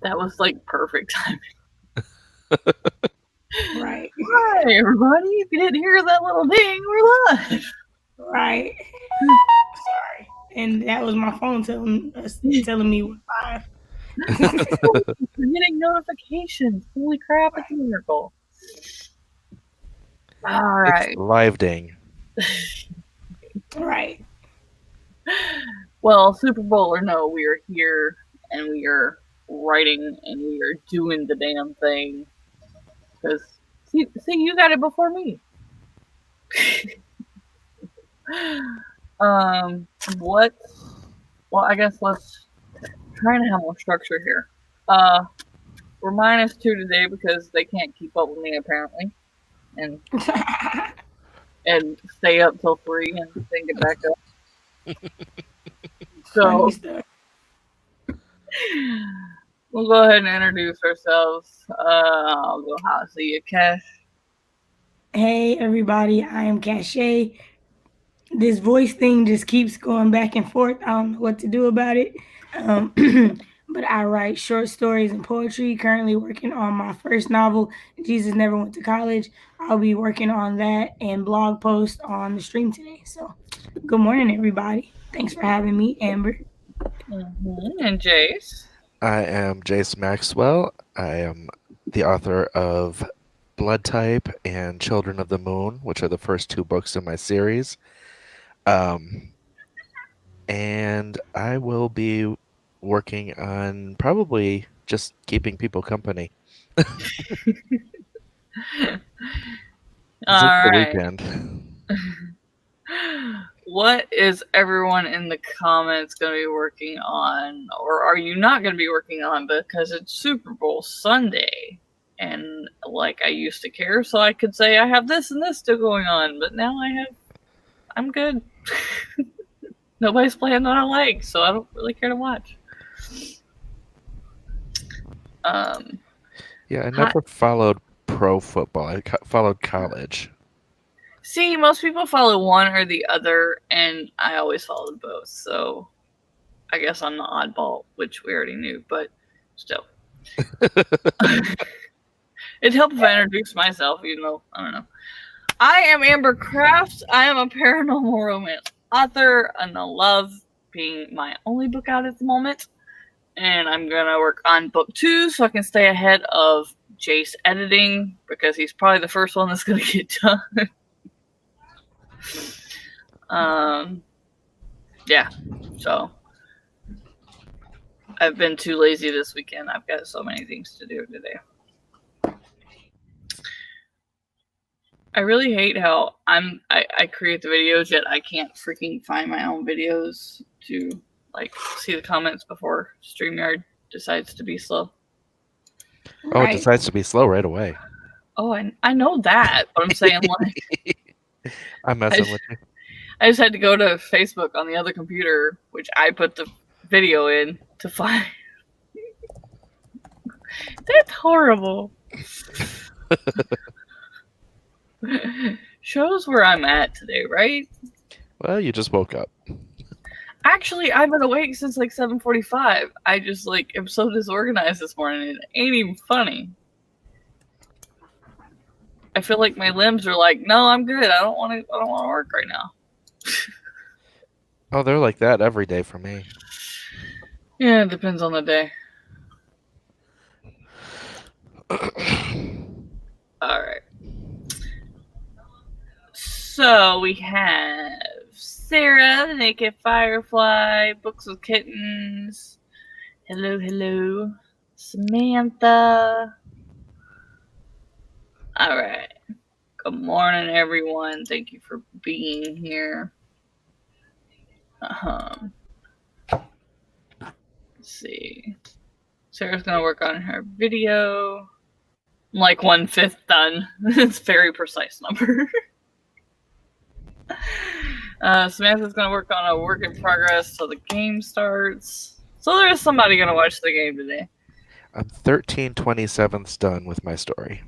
That was like perfect timing. Right. Hi, everybody. If you didn't hear that little ding, we're live. Right. Sorry. And that was my phone telling me we're live. We're getting notifications. Holy crap, it's a miracle. All It's right. live ding. Right. Well, Super Bowl or no, we are here and we are writing and we are doing the damn thing. Because, see, you got it before me. What? Well, I guess let's try to have more structure here. We're -2 today because they can't keep up with me apparently, and stay up till 3 and then get back up. So we'll go ahead and introduce ourselves. I'll go how see you, Cash. Hey everybody, I am Kashay. This voice thing just keeps going back and forth. I don't know what to do about it. But I write short stories and poetry. Currently working on my first novel, Jesus Never Went to College. I'll be working on that and blog post on the stream today. So, good morning, everybody. Thanks for having me, Amber. And Jayce. I am Jayce Maxwell. I am the author of Blood Type and Children of the Moon, which are the first 2 books in my series. And I will be working on probably just keeping people company. All right. Weekend. What is everyone in the comments going to be working on, or are you not going to be working on because it's Super Bowl Sunday? And like I used to care, so I could say I have this and this still going on, but now I'm good. Nobody's playing that I like, so I don't really care to watch. Yeah, I never followed pro football. I followed college. See, most people follow one or the other, and I always followed both, so I guess I'm the oddball, which we already knew, but still. It helped if I introduced myself, even though, I don't know. I am Amber Crafts. I am a paranormal romance author, and I love being my only book out at the moment. And I'm going to work on book 2 so I can stay ahead of Jayce editing, because he's probably the first one that's going to get done. Yeah, so I've been too lazy this weekend. I've got so many things to do today. I really hate how I create the videos, yet I can't freaking find my own videos to see the comments before StreamYard decides to be slow. Oh, it decides to be slow right away. Oh, I know that, but I'm saying I'm messing with you. I just had to go to Facebook on the other computer, which I put the video in, to find. That's horrible. Shows where I'm at today, right? Well, you just woke up. Actually, I've been awake since 7:45. I just am so disorganized this morning. It ain't even funny. I feel like my limbs are no, I'm good. I don't want to work right now. Oh, they're like that every day for me. Yeah, it depends on the day. All right. So we have Sarah, the Naked Firefly, Books with Kittens. Hello. Samantha. All right. Good morning, everyone. Thank you for being here. Let's see. Sarah's going to work on her video. I'm 1/5 done. It's a very precise number. Samantha's going to work on a work in progress till the game starts. So there is somebody going to watch the game today. I'm 13/27 done with my story.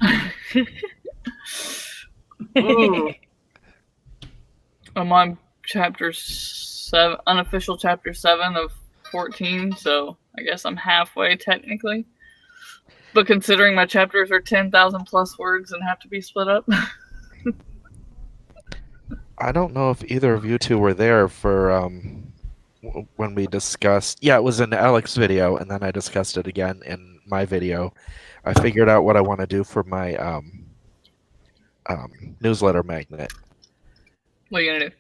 I'm on chapter 7, unofficial chapter 7 of 14, so I guess I'm halfway technically. But considering my chapters are 10,000 plus words and have to be split up. I don't know if either of you two were there for when we discussed. Yeah, it was in Alec's video, and then I discussed it again in my video. I figured out what I want to do for my newsletter magnet. What are you gonna do?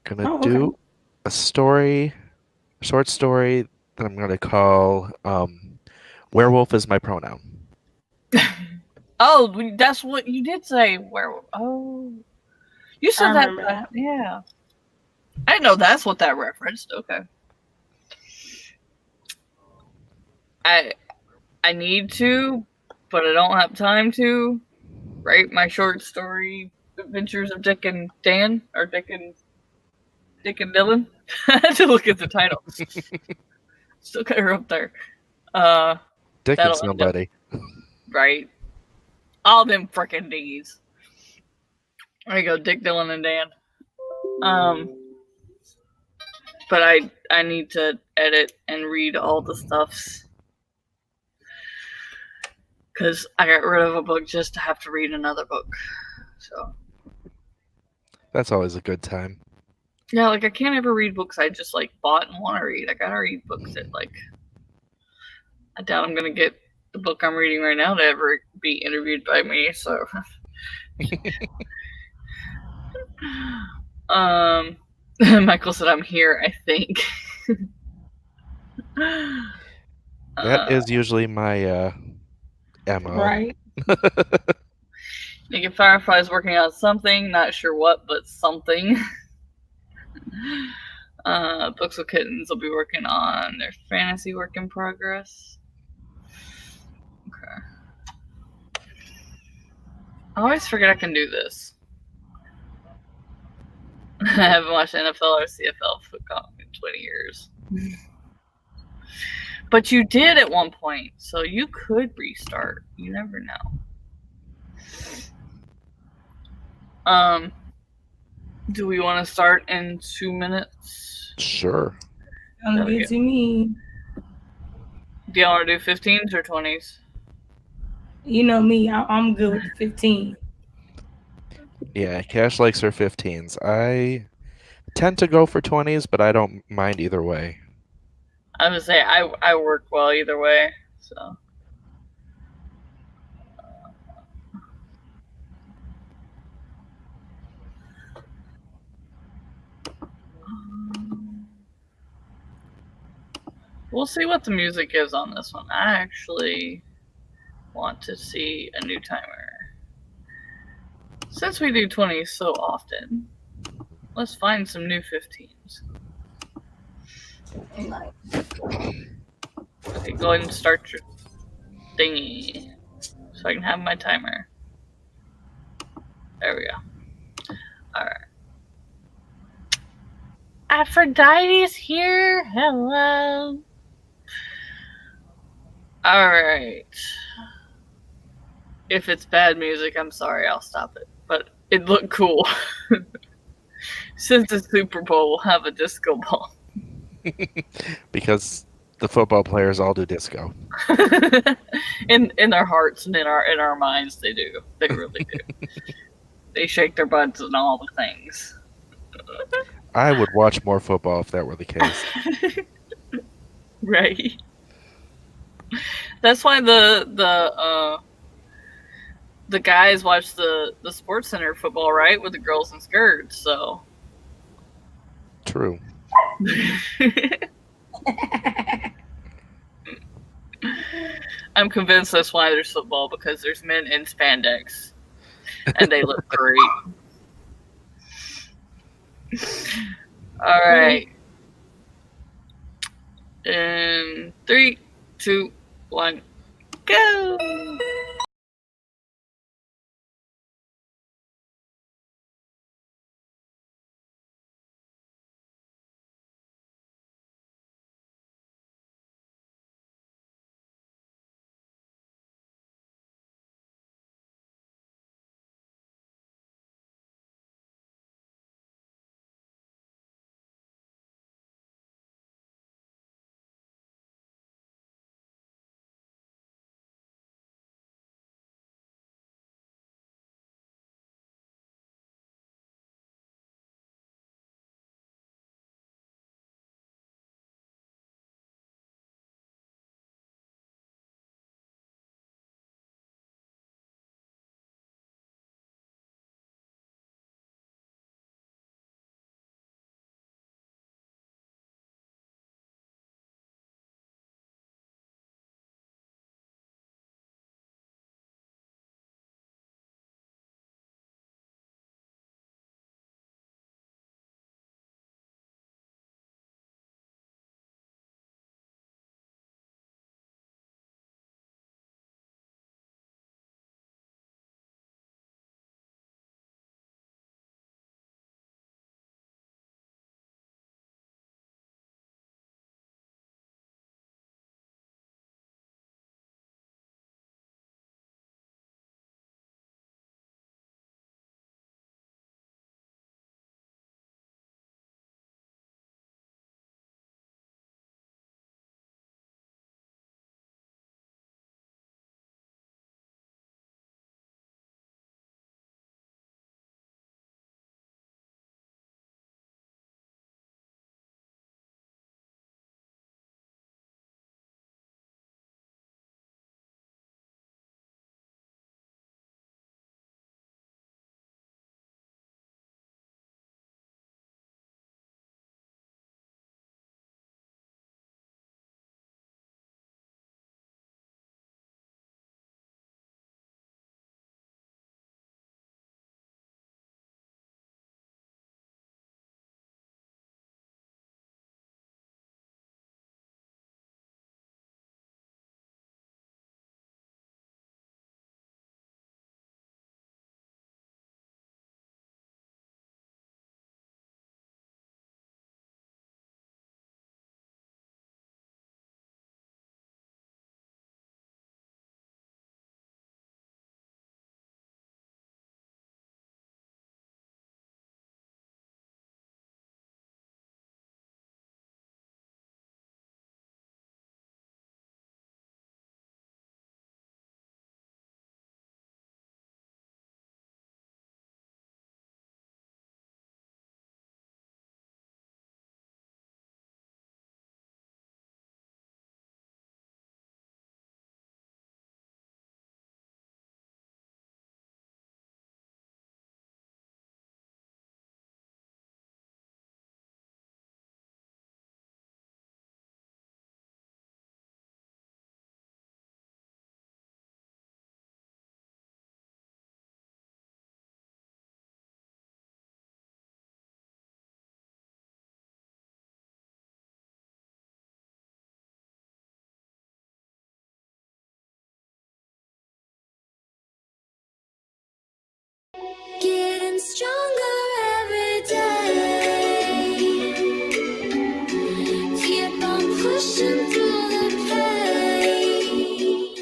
Gonna Oh, okay. do a short story that I'm gonna call "Werewolf is my pronoun." Oh, that's what you did say. Where? Oh, you I said that. remember that. Yeah, I didn't know that's what that referenced. Okay. I need to, but I don't have time to write my short story Adventures of Dick and Dan or Dick and Dylan. I had to look at the title. Still got her up there. Dick and That'll end up somebody. right. All them frickin' D's. There you go, Dick, Dylan, and Dan. But I need to edit and read all the stuffs because I got rid of a book just to have to read another book. So That's always a good time. yeah, like I can't ever read books I just like bought and want to read. I gotta read books that like I doubt I'm gonna get the book I'm reading right now to ever be interviewed by me. So Michael said I'm here, I think. That is usually my MO. Right. Naked Firefly's working on something, not sure what, but something. Books with Kittens will be working on their fantasy work in progress. Okay. I always forget I can do this. I haven't watched NFL or CFL football in 20 years. But you did at one point, so you could restart. You never know. Do we want to start in 2 minutes? Sure. Sounds good to me. Do y'all want to do 15s or 20s? You know me, I'm good with the 15. Yeah, Cash likes her 15s. I tend to go for 20s, but I don't mind either way. I would say I work well either way, so. We'll see what the music is on this one. I actually want to see a new timer. Since we do 20s so often, let's find some new 15s. Okay, go ahead and start your thingy so I can have my timer. There we go. Alright. Aphrodite's here. Hello. Alright. If it's bad music, I'm sorry, I'll stop it. But it looked cool. Since the Super Bowl, we'll have a disco ball. Because the football players all do disco. in their hearts and in our minds, they do. They really do. They shake their butts and all the things. I would watch more football if that were the case. Right. That's why the guys watch the Sports Center football, right, with the girls in skirts. So True. I'm convinced that's why there's football, because there's men in spandex and they look great. All right. In 3, 2, 1, go. through the pain.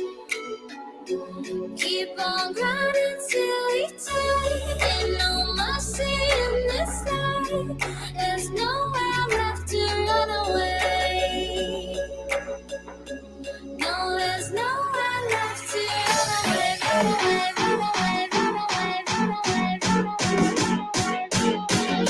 Keep on running till we die. Ain't no mercy in this life. There's nowhere left to run away. No, there's nowhere left to run away. Run away, run away, run away, run away, run away, run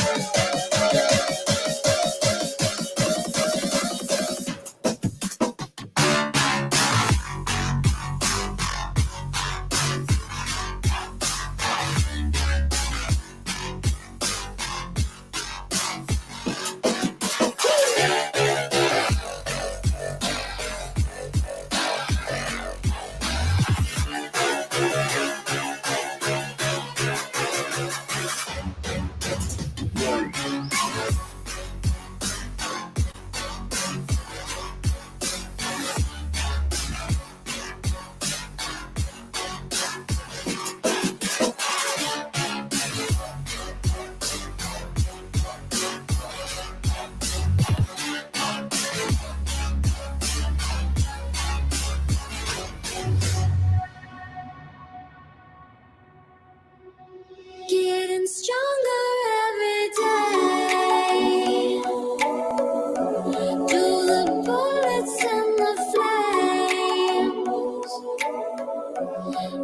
getting stronger every day. Do the bullets and the flames,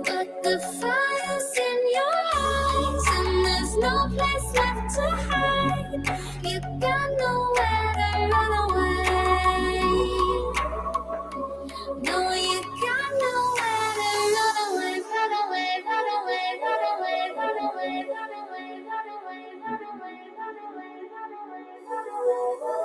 but the fire's in your eyes, and there's no place left to hide. You got nowhere to run away. No, you got nowhere to run away. Run away, run away, run away, run away, run away, run away, run away, run away, run away, run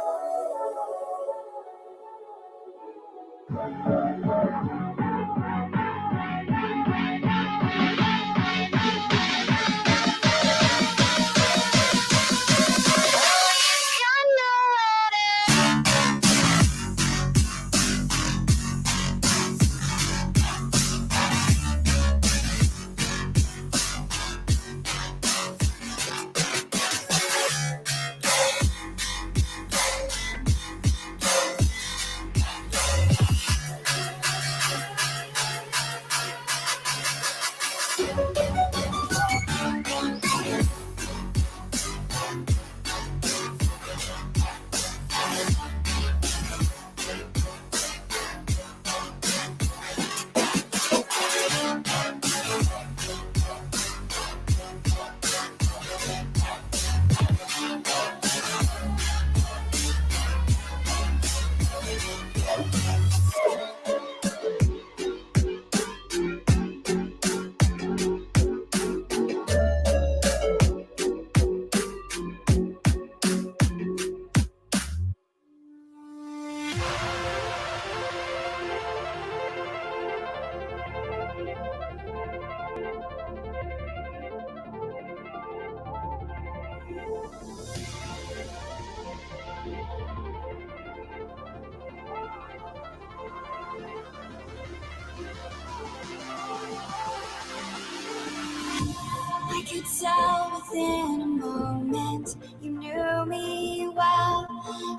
I could tell within a moment you knew me well.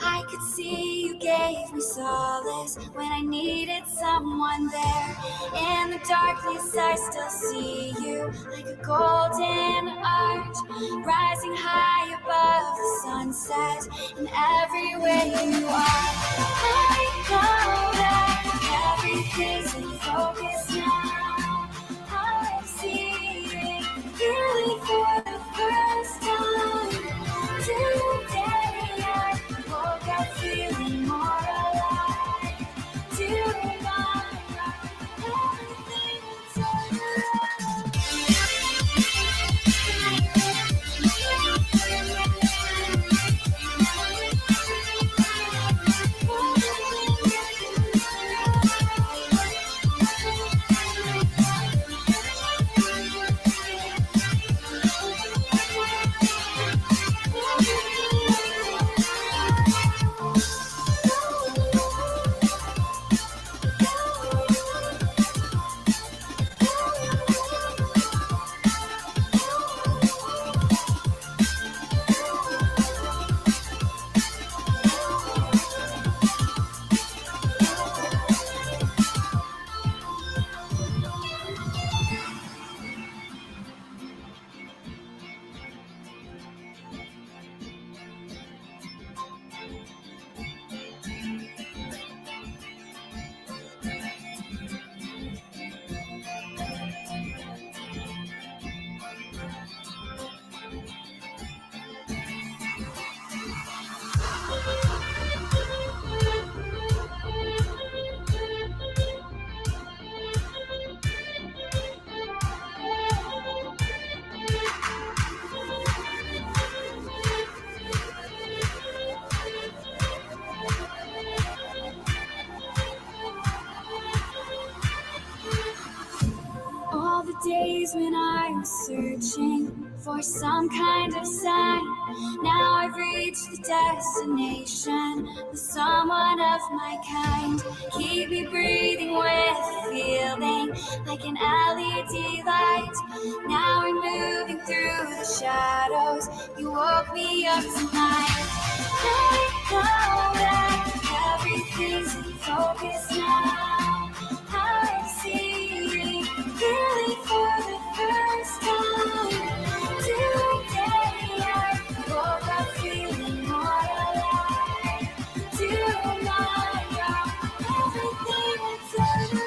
I could see you gave me solace when I needed someone there. In the darkness I still see you like a golden arch, rising high above the sunset in every way you are. I know that everything's in focus now. I'm seeing really for the first time. Today I woke up feeling more alive. Doing all right, everything is alright. days when I was searching for some kind of sign. Now I've reached the destination with someone of my kind. Keep me breathing with a feeling like an LED light. Now we're moving through the shadows. You woke me up tonight. I know that everything's in focus now. I'm seeing clearly for the first time. Today I woke up feeling more alive. Tomorrow everything will turn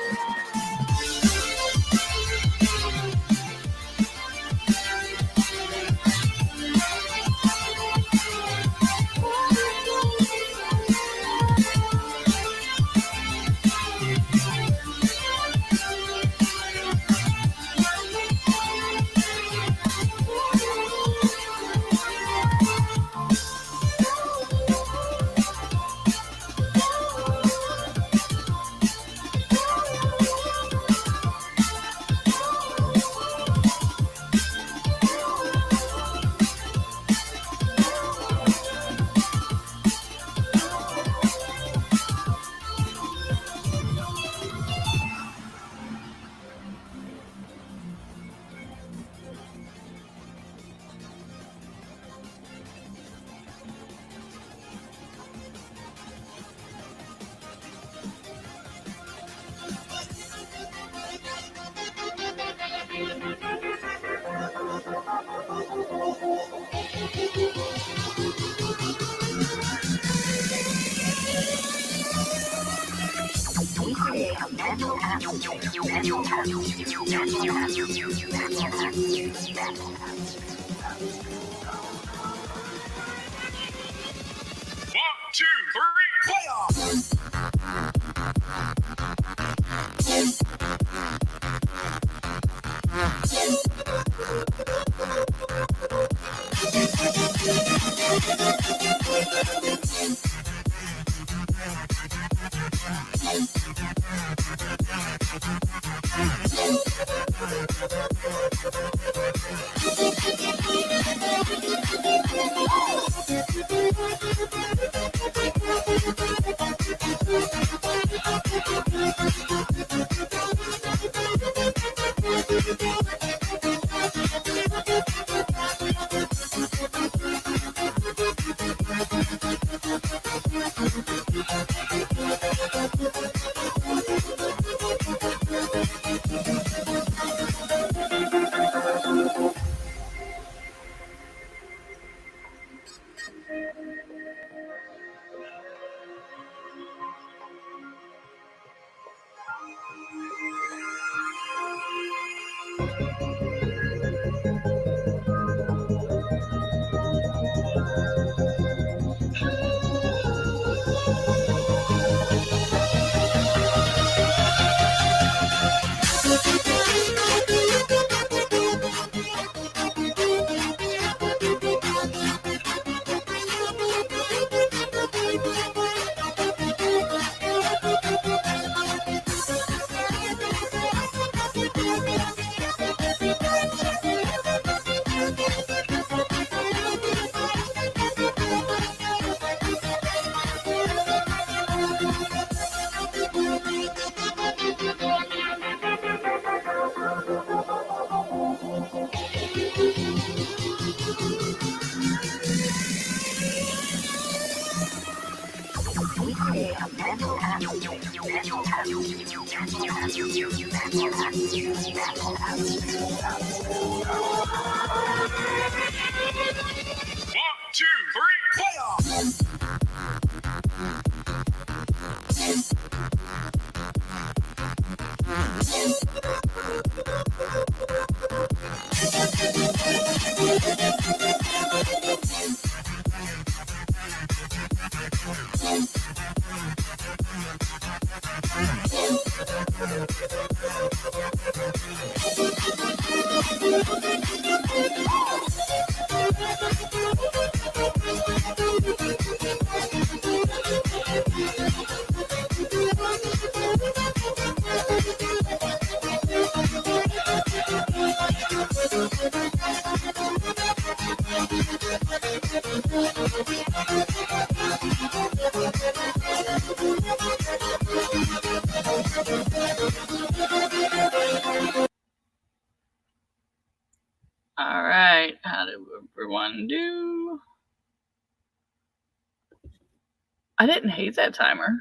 I didn't hate that timer.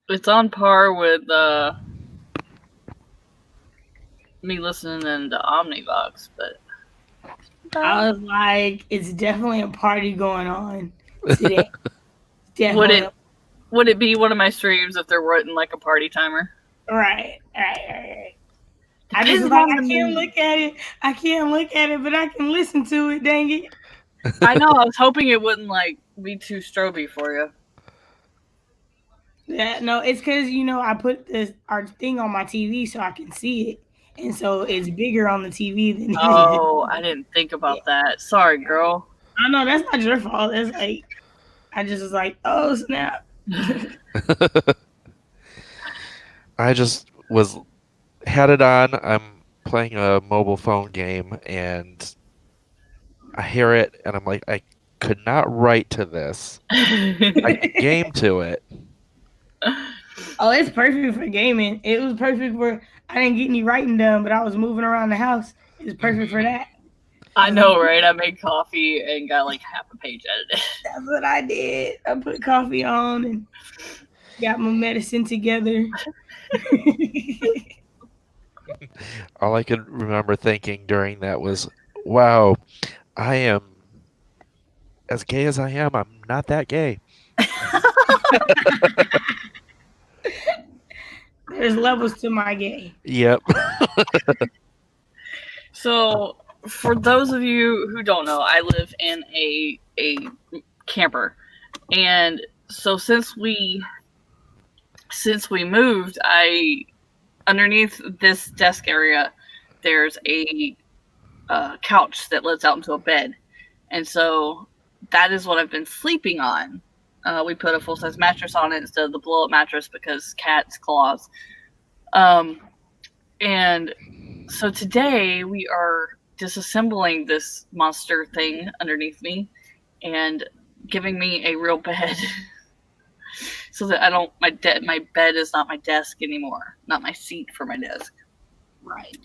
It's on par with me listening in the Omnivox, but I was like, it's definitely a party going on today. Definitely. Would it be one of my streams if there wasn't like a party timer? Right. I just was like, I can't look at it. I can't look at it, but I can listen to it. Dang it! I know. I was hoping it wouldn't like be too stroby for you. Yeah, no, it's because I put our thing on my TV so I can see it, and so it's bigger on the TV than. Oh, I didn't think about that. Sorry, girl. I know that's not your fault. It's like I just was like, oh snap. I just had it on. I'm playing a mobile phone game and I hear it and I'm like, I could not write to this. I could game to it. Oh, it's perfect for gaming. It was perfect for. I didn't get any writing done, but I was moving around the house. It was perfect for that. I know, right? I made coffee and got like half a page edited. That's what I did. I put coffee on and got my medicine together. All I could remember thinking during that was, wow, I am as gay as I am. I'm not that gay. There's levels to my gay. Yep. So, for those of you who don't know, I live in a camper, and so since we moved, underneath this desk area, there's a couch that lets out into a bed, and so that is what I've been sleeping on. We put a full-size mattress on it instead of the blow-up mattress because cat's claws. And so today we are disassembling this monster thing underneath me and giving me a real bed so that my bed is not my desk anymore, not my seat for my desk. Right.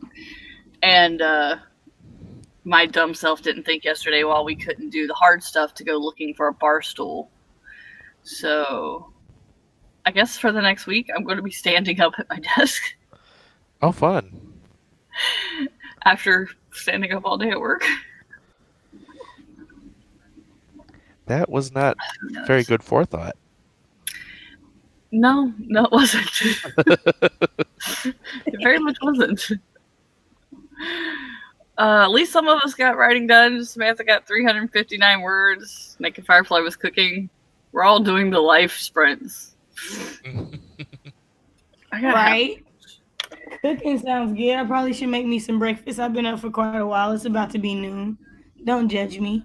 And my dumb self didn't think yesterday while we couldn't do the hard stuff to go looking for a bar stool. So I guess for the next week I'm going to be standing up at my desk. Oh, fun. After standing up all day at work. That was not very good forethought. No, it wasn't. It very much wasn't. At least some of us got writing done. Samantha got 359 words. Naked Firefly was cooking. We're all doing the life sprints. Right? Cooking sounds good. I probably should make me some breakfast. I've been up for quite a while. It's about to be noon. Don't judge me.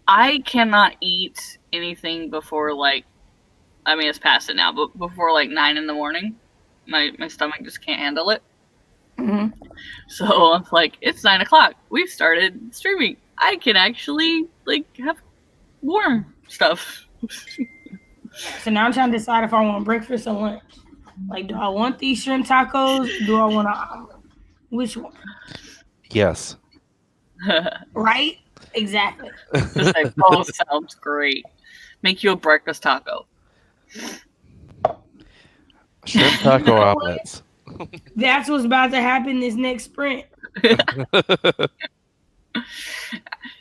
I cannot eat anything before it's past it now, but before 9 in the morning. My stomach just can't handle it. Mm-hmm. So I'm like, it's 9 o'clock. We've started streaming. I can actually have warm stuff. So now I'm trying to decide if I want breakfast or lunch. Do I want these shrimp tacos? Do I want an omelet? Which one? Yes. Right? Exactly. They both sounds great. Make you a breakfast taco. Shrimp taco omelets. That's what's about to happen this next sprint.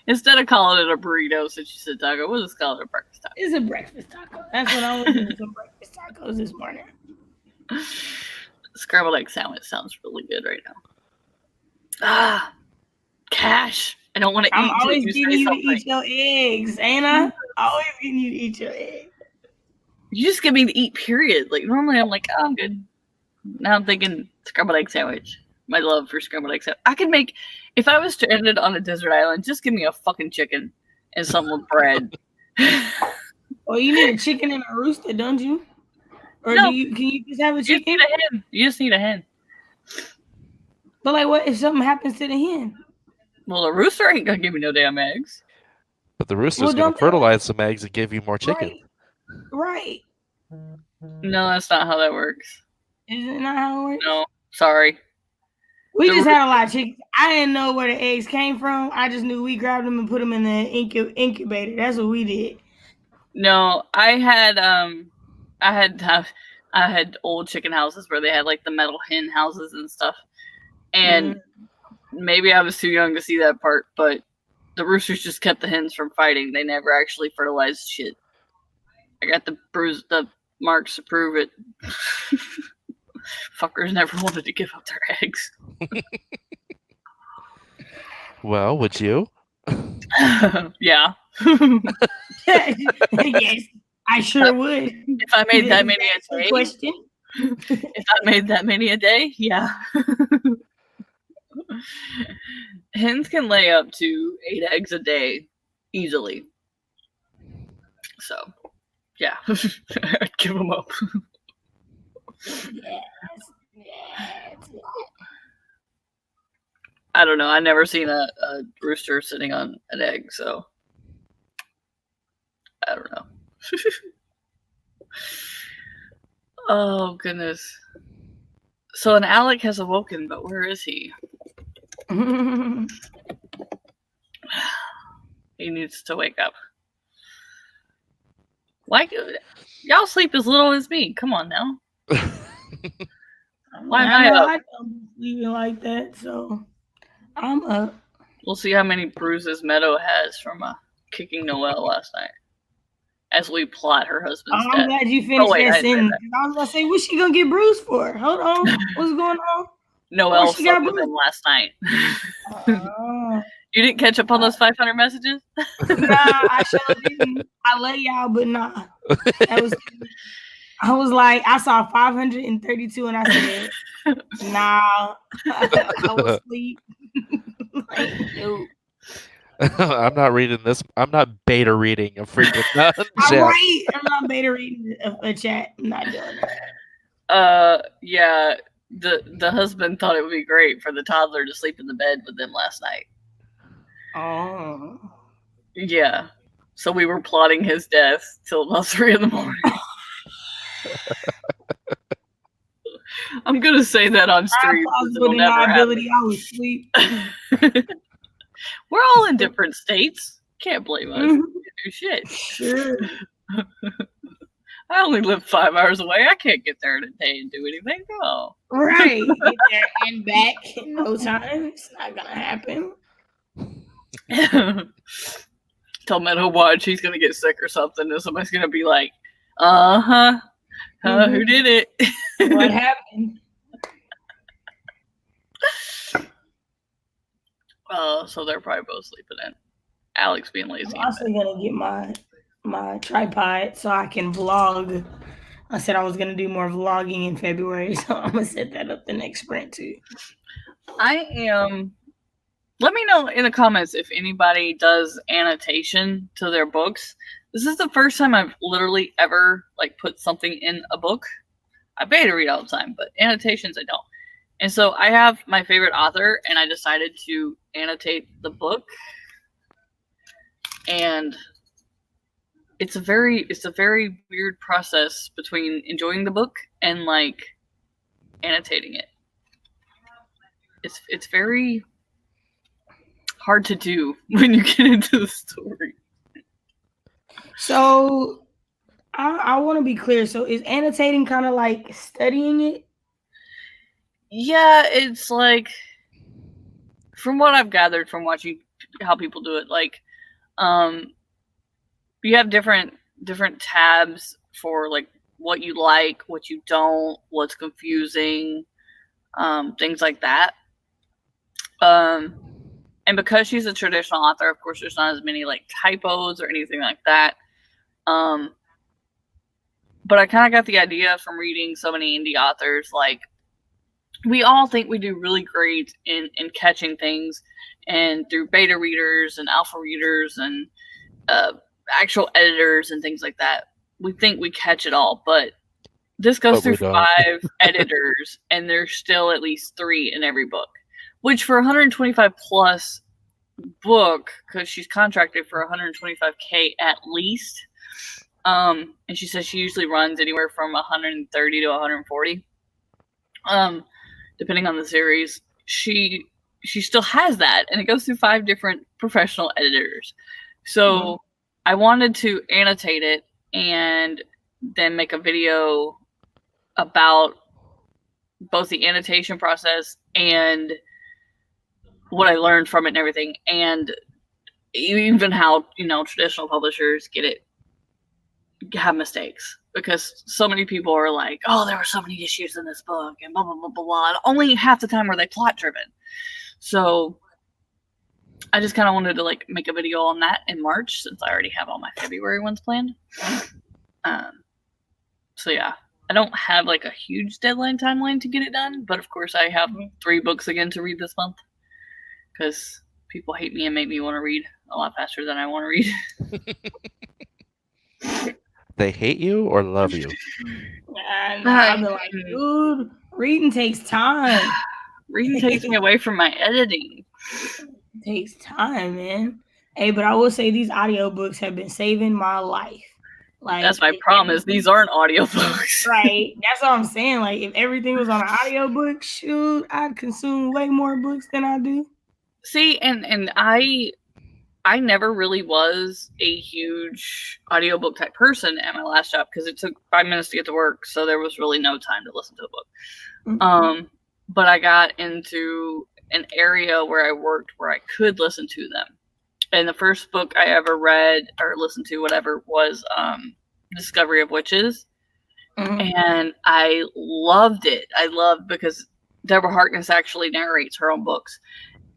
Instead of calling it a burrito, since you said taco, we'll just call it a breakfast taco. It's a breakfast taco. That's what I was doing, some breakfast tacos this morning. Scrambled egg sandwich sounds really good right now. Cash. I don't want to eat. I'm always getting you to eat your eggs, ain't I? Always getting you to eat your eggs. You just get me to eat, period. Normally I'm like, oh, I'm good. Now I'm thinking scrambled egg sandwich. My love for scrambled egg sandwich. I could make, if I was stranded on a desert island, just give me a fucking chicken and some with bread. Well, you need a chicken and a rooster, don't you? Or no. can you just have a chicken? You just need a hen. You just need a hen. But what if something happens to the hen? Well, the rooster ain't gonna give me no damn eggs. But the rooster's gonna fertilize some eggs and give you more chicken. Right. No, that's not how that works. Is it not how it works? No, sorry. We just had a lot of chickens. I didn't know where the eggs came from. I just knew we grabbed them and put them in the incubator. That's what we did. No, I had old chicken houses where they had like the metal hen houses and stuff. And maybe I was too young to see that part, but the roosters just kept the hens from fighting. They never actually fertilized shit. I got the marks to prove it. Fuckers never wanted to give up their eggs. Well, would you? Yeah. Yes, I sure would. If I made that many a day. Question. If I made that many a day, yeah. Hens can lay up to 8 eggs a day easily. So, yeah. I'd give them up. Yes. I don't know. I've never seen a rooster sitting on an egg, so I don't know. Oh, goodness. So an Alec has awoken, but where is he? He needs to wake up. Like, y'all sleep as little as me. Come on now. Why am I up? I don't believe it like that, so I'm up. We'll see how many bruises Meadow has from kicking Noelle last night. As we plot her husband's death. I'm glad you finished that sentence. I was going to say, what's she going to get bruised for? Hold on. What's going on? Noelle slept with him last night. You didn't catch up on those 500 messages? Nah, I sure didn't. I love y'all, but nah. I was like, I saw 532 and I said, nah, I was asleep. Like, no. I'm not reading this. I'm not beta reading a freaking chat. Right. I'm not beta reading a chat. I'm not doing that. Yeah. The husband thought it would be great for the toddler to sleep in the bed with them last night. Oh. Yeah. So we were plotting his death till about 3 a.m. I'm gonna say that on stream. It'll never happen. I was asleep. We're all in different states. Can't blame us. Do shit. Sure. I only live 5 hours away. I can't get there in a day and do anything. No. Right. Get there and back in no time. It's not gonna happen. Tell Meadow watch he's gonna get sick or something, and somebody's gonna be like, who did it? What happened? So they're probably both sleeping in. Alec's being lazy. I'm also gonna get my tripod so I can vlog. I said I was gonna do more vlogging in February, so I'm gonna set that up the next sprint too. I am. Let me know in the comments if anybody does annotation to their books. This is the first time I've literally ever put something in a book. I beta read all the time, but annotations I don't. And so I have my favorite author, and I decided to annotate the book. And it's a very weird process between enjoying the book and annotating it. It's very hard to do when you get into the story. So I want to be clear. So is annotating kind of like studying it? Yeah, it's from what I've gathered from watching how people do it, you have different tabs for what you like, what you don't, what's confusing, things like that. And because she's a traditional author, of course, there's not as many typos or anything like that. But I kind of got the idea from reading so many indie authors. We all think we do really great in catching things, and through beta readers and alpha readers and actual editors and things like that, we think we catch it all. But this goes through 5 editors, and there's still at least 3 in every book. Which for 125 plus book, because she's contracted for 125K at least, and she says she usually runs anywhere from 130 to 140, depending on the series. she still has that, and it goes through 5 different professional editors. So I wanted to annotate it and then make a video about both the annotation process and what I learned from it and everything, and even how, traditional publishers have mistakes, because so many people are like, oh, there were so many issues in this book and blah blah blah blah blah, and only half the time were they plot driven. So I just kind of wanted to make a video on that in March, since I already have all my February ones planned. So yeah, I don't have a huge timeline to get it done, but of course I have 3 books again to read this month, because people hate me and make me want to read a lot faster than I want to read. They hate you or love you? I'll be like, dude, reading takes time. Reading takes me away from my editing. It takes time, man. Hey, but I will say these audiobooks have been saving my life. That's my problem, is these aren't audiobooks. Right. That's what I'm saying. If everything was on an audiobook, shoot, I'd consume way more books than I do. See, and I never really was a huge audiobook type person at my last job, because it took 5 minutes to get to work, so there was really no time to listen to a book. But I got into an area where I worked where I could listen to them. And the first book I ever read or listened to, whatever, was Discovery of Witches. And I loved it. Because Deborah Harkness actually narrates her own books,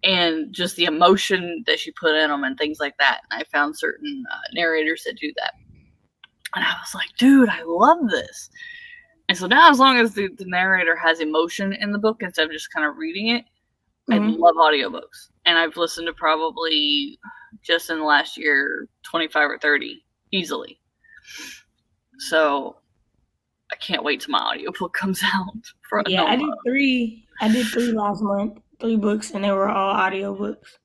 and just the emotion that she put in them and things like that. And I found certain narrators that do that. And I was like, dude, I love this. And so now, as long as the narrator has emotion in the book instead of just kind of reading it, I love audiobooks. And I've listened to probably, just in the last year, 25 or 30 easily. So I can't wait till my audiobook comes out. I did 3. I did 3 last month. 3 books, and they were all audiobooks.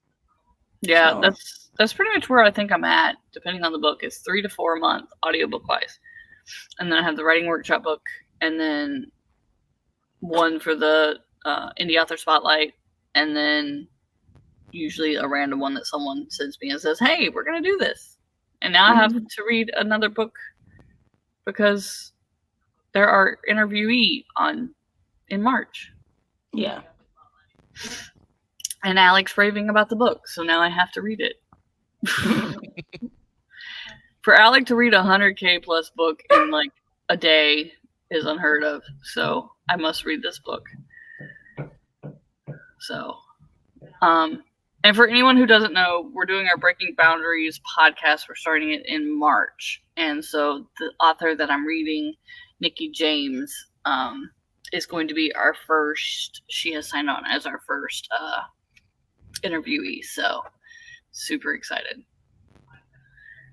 Yeah, so that's pretty much where I think I'm at, depending on the book. It's 3 to 4 a month audiobook wise. And then I have the writing workshop book, and then one for the indie author spotlight, and then usually a random one that someone sends me and says, hey, we're going to do this. And now I have to read another book because there are interviewee in March. Yeah. And Alec's raving about the book, so now I have to read it. For Alec to read 100K plus book in a day is unheard of, so I must read this book. So, and for anyone who doesn't know, we're doing our Breaking Boundaries podcast. We're starting it in March, and so the author that I'm reading, Nikki James, is going to be our first. She has signed on as our first interviewee, so super excited.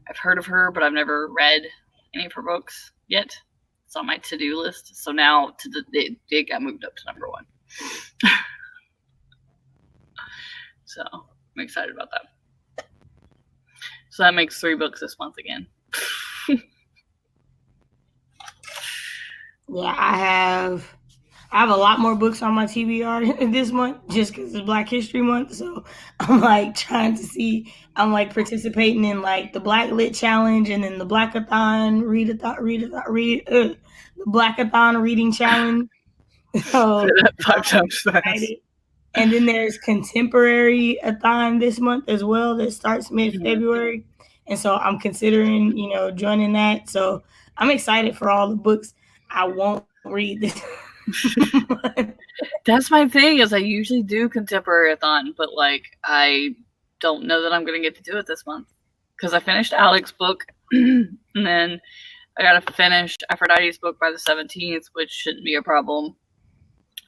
I've heard of her, but I've never read any of her books yet. It's on my to-do list, so now it got moved up to number 1. So I'm excited about that. So that makes 3 books this month again. Yeah, I have a lot more books on my TBR this month, just because it's Black History Month. So I'm trying to see. I'm participating in the Black Lit Challenge, and then the Blackathon the Blackathon reading challenge. So that 5 times fast. And then there's Contemporary-a-thon this month as well that starts mid-February. And so I'm considering, joining that. So I'm excited for all the books I won't read this month. That's my thing, is I usually do Contemporary-a-thon, but I don't know that I'm going to get to do it this month. Because I finished Alec's book, and then I got to finish Aphrodite's book by the 17th, which shouldn't be a problem.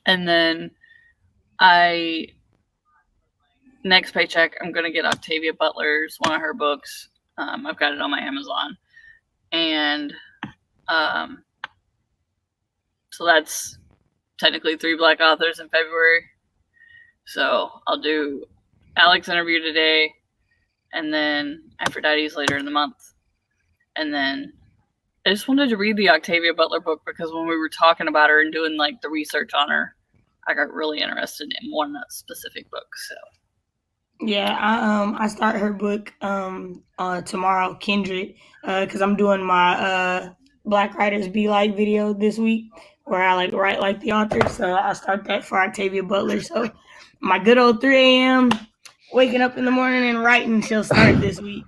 And then next paycheck, I'm going to get Octavia Butler's, one of her books. I've got it on my Amazon. And so that's technically 3 Black authors in February. So I'll do Alec's interview today, and then Aphrodite's later in the month. And then I just wanted to read the Octavia Butler book, because when we were talking about her and doing the research on her, I got really interested in one specific book. So Yeah, I start her book tomorrow, Kindred, because I'm doing my Black Writers Be Like video this week where I like write like the author. So I start that for Octavia Butler. So my good old 3 a.m. waking up in the morning and writing she'll start this week.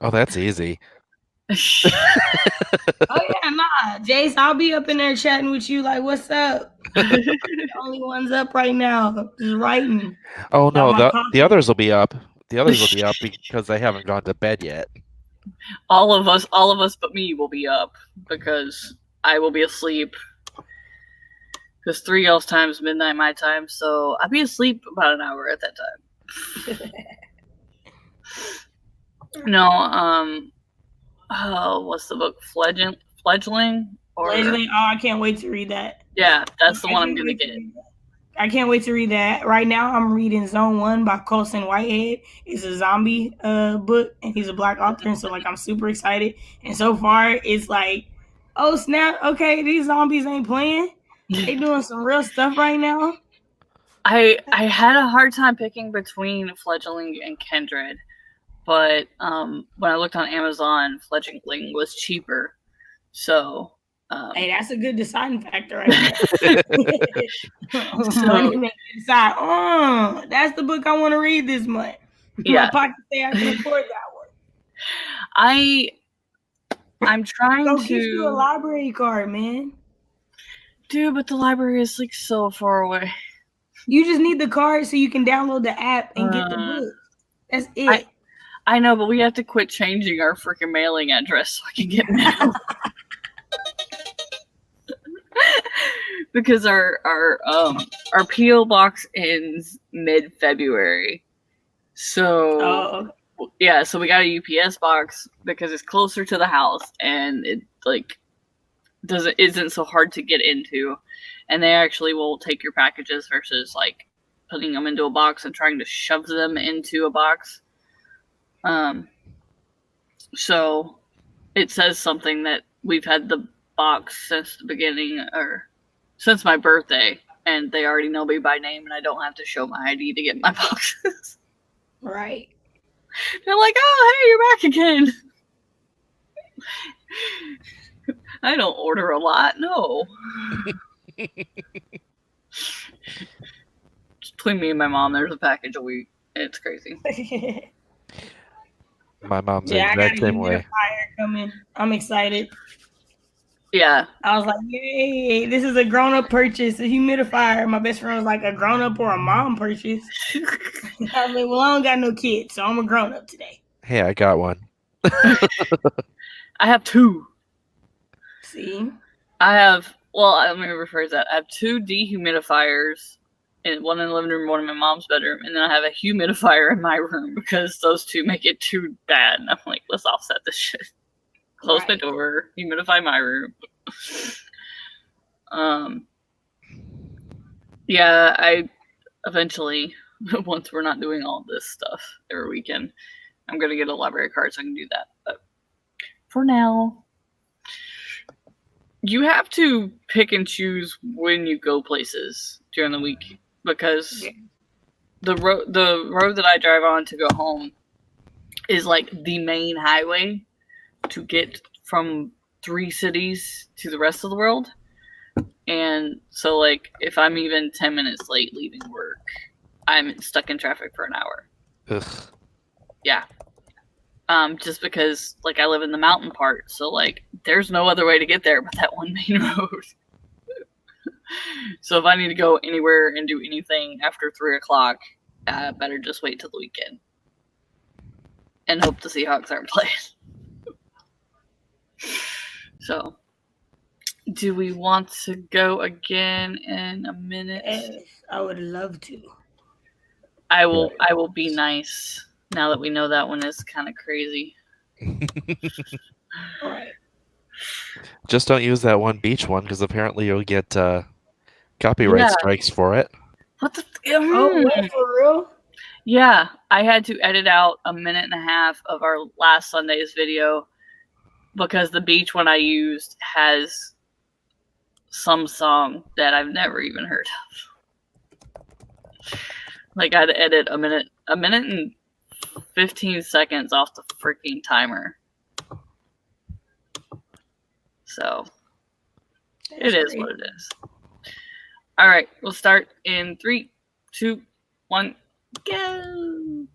Oh, that's easy. Oh yeah, nah, Jayce, I'll be up in there chatting with you like, what's up? The only one's up right now, just writing. Oh Got no, my the coffee. others will be up. The others will be up because they haven't gone to bed yet. all of us but me will be up because I will be asleep. Because 3 y'all's time is midnight my time, so I'll be asleep about an hour at that time. No, what's the book? Fledgling? Or Fledgling. Oh, I can't wait to read that. yeah, that's the I one I'm can't gonna wait to get. read that. I can't wait to read that. Right now, I'm reading Zone 1 by Colson Whitehead. It's a zombie book, and he's a Black author, and so like I'm super excited. And so far, it's like, oh snap! Okay, these zombies ain't playing. They doing some real stuff right now. I had a hard time picking between Fledgling and Kindred, but when I looked on Amazon, Fledgling was cheaper. So Hey, that's a good deciding factor right there. So- Money makes you decide. Oh, that's the book I want to read this month. Yeah. My pocket say I can afford that one. I'm trying Go to get you a library card, man. Dude, but the library is like so far away. You just need the card so you can download the app and get the book. That's it. I know, but we have to quit changing our freaking mailing address so I can get mail. Because our PO box ends mid-February. So yeah, so we got a UPS box because it's closer to the house and it like isn't so hard to get into, and they actually will take your packages versus like putting them into a box and trying to shove them into a box. So it says something that we've had the box since the beginning or since my birthday, and they already know me by name, and I don't have to show my ID to get my boxes. Right. They're like, "Oh, hey, you're back again." I don't order a lot, no. Between me and my mom, there's a package a week. It's crazy. My mom's the Yeah, I got a exact same way. humidifier coming. I'm excited. Yeah. I was like, yay, this is a grown-up purchase, a humidifier. My best friend was like, a grown-up or a mom purchase? I was like, well, I don't got no kids, so I'm a grown-up today. Hey, I got one. I have two. See? Let me rephrase that. I have two dehumidifiers, one in the living room, one in my mom's bedroom, and then I have a humidifier in my room because those two make it too bad. And I'm like, let's offset this shit. Close my door, humidify my room. Yeah, I eventually, once we're not doing all this stuff every weekend, I'm gonna get a library card so I can do that. But for now, you have to pick and choose when you go places during the week because the road that I drive on to go home is like the main highway to get from 3 cities to the rest of the world. And so like if I'm even 10 minutes late leaving work, I'm stuck in traffic for an hour. Ugh. Yeah. Just because like I live in the mountain part, so like there's no other way to get there but that one main road. So if I need to go anywhere and do anything after 3:00, I better just wait till the weekend and hope the Seahawks aren't playing. So, do we want to go again in a minute? Yes, I would love to. I will be nice now that we know that one is kind of crazy. All right. Just don't use that one beach one because apparently you'll get copyright strikes for it. What the? Oh, wait, for real? Yeah, I had to edit out 1.5 minutes of our last Sunday's video because the beach one I used has some song that I've never even heard of. Like I'd edit a minute and 15 seconds off the freaking timer. So it is what it is. All right, we'll start in 3, 2, 1, go.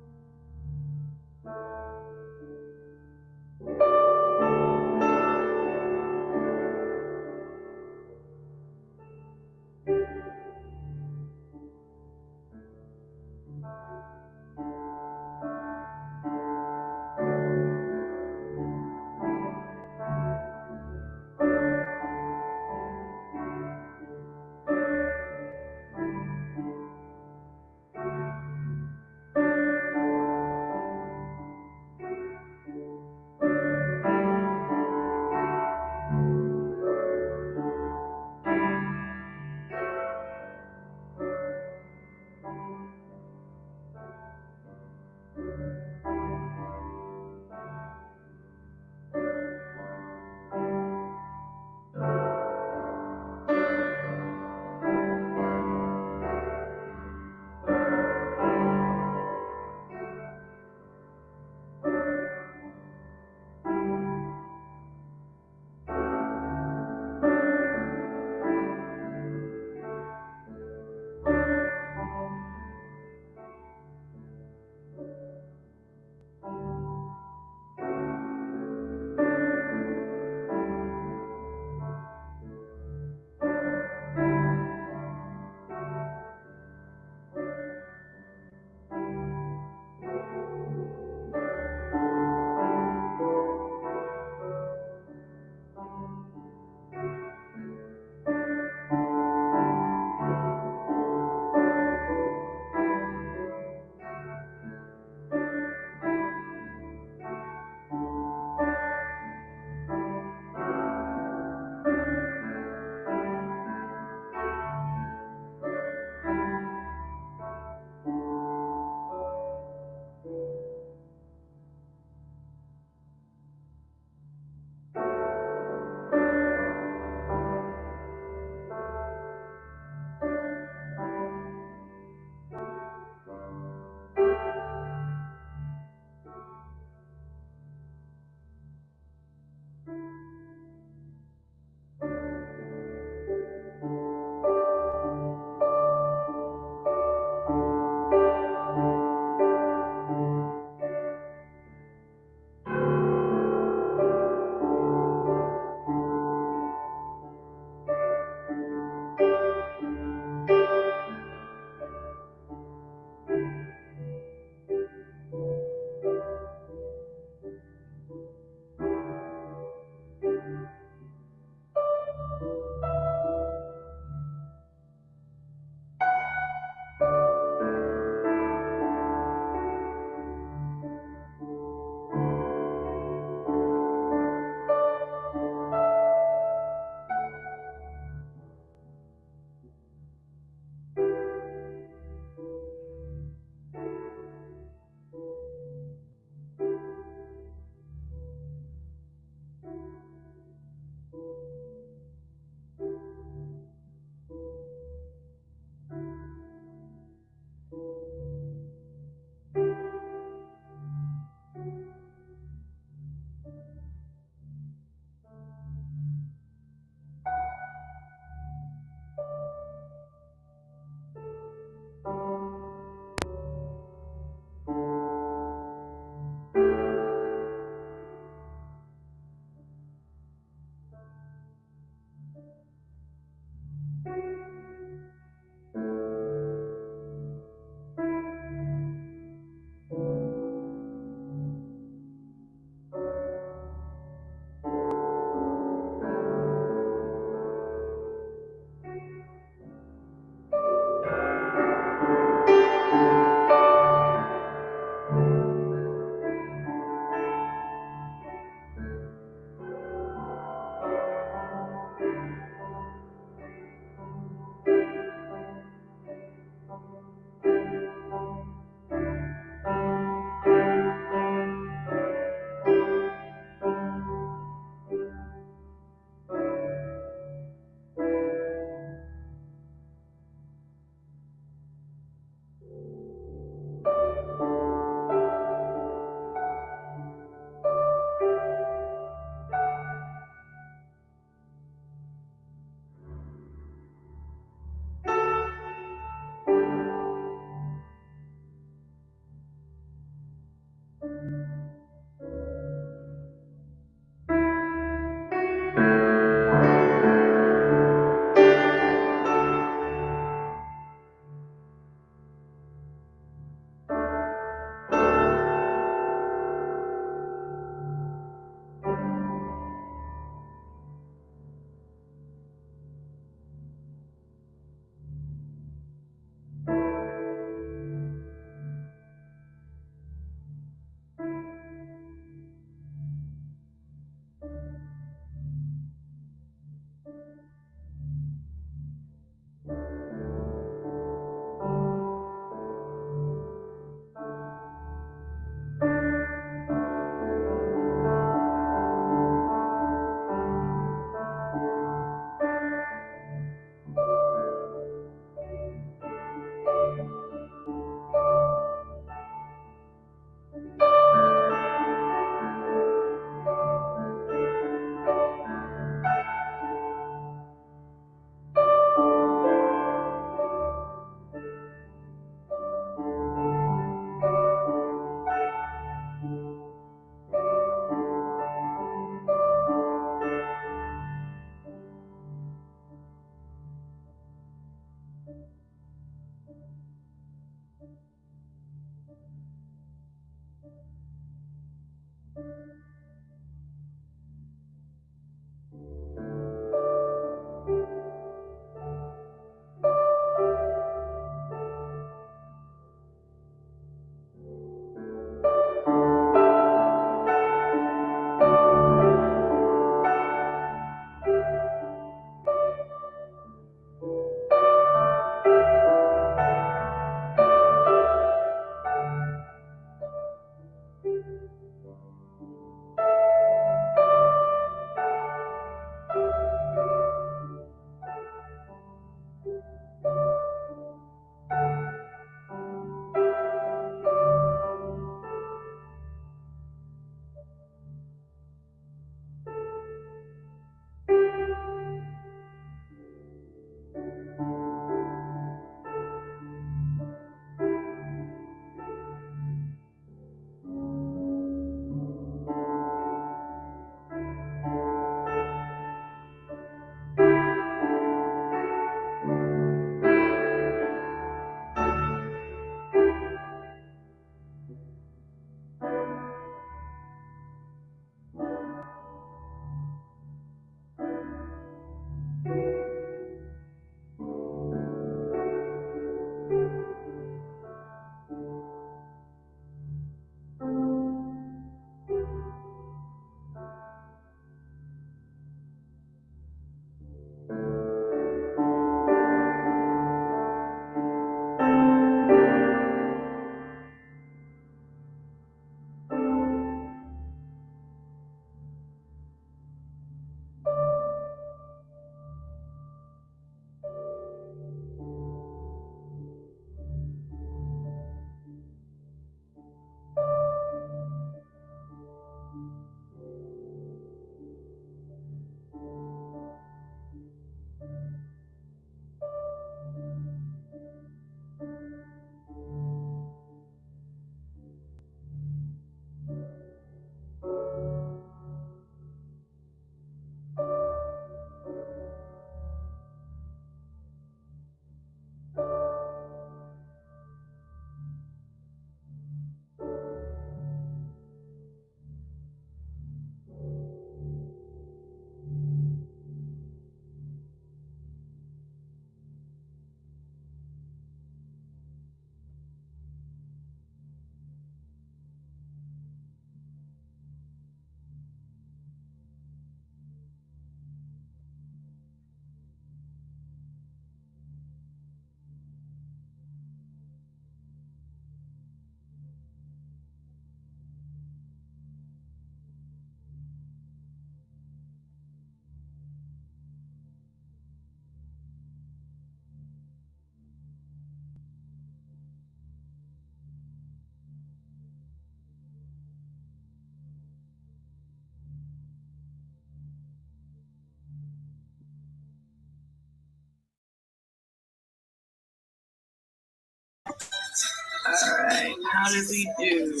How did we do?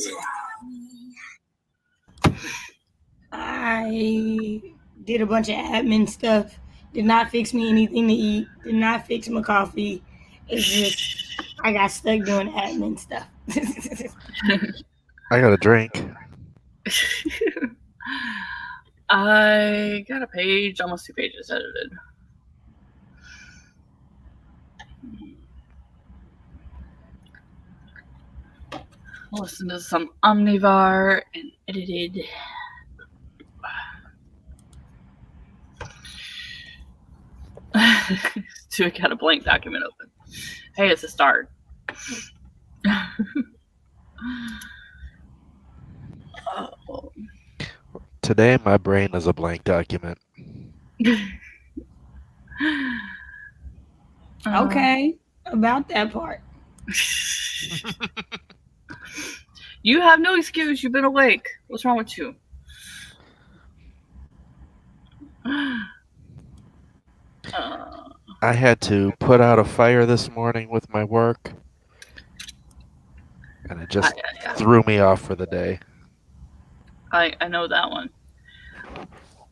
I did a bunch of admin stuff. Did not fix me anything to eat. Did not fix my coffee. It's just I got stuck doing admin stuff. I got a drink. I got a page, almost 2 pages edited. Listen to some Omnivar and edited. I got a blank document open. Hey, it's a start. Oh. Today, my brain is a blank document. Okay, about that part. You have no excuse. You've been awake. What's wrong with you? I had to put out a fire this morning with my work, and it just threw me off for the day. I know that one.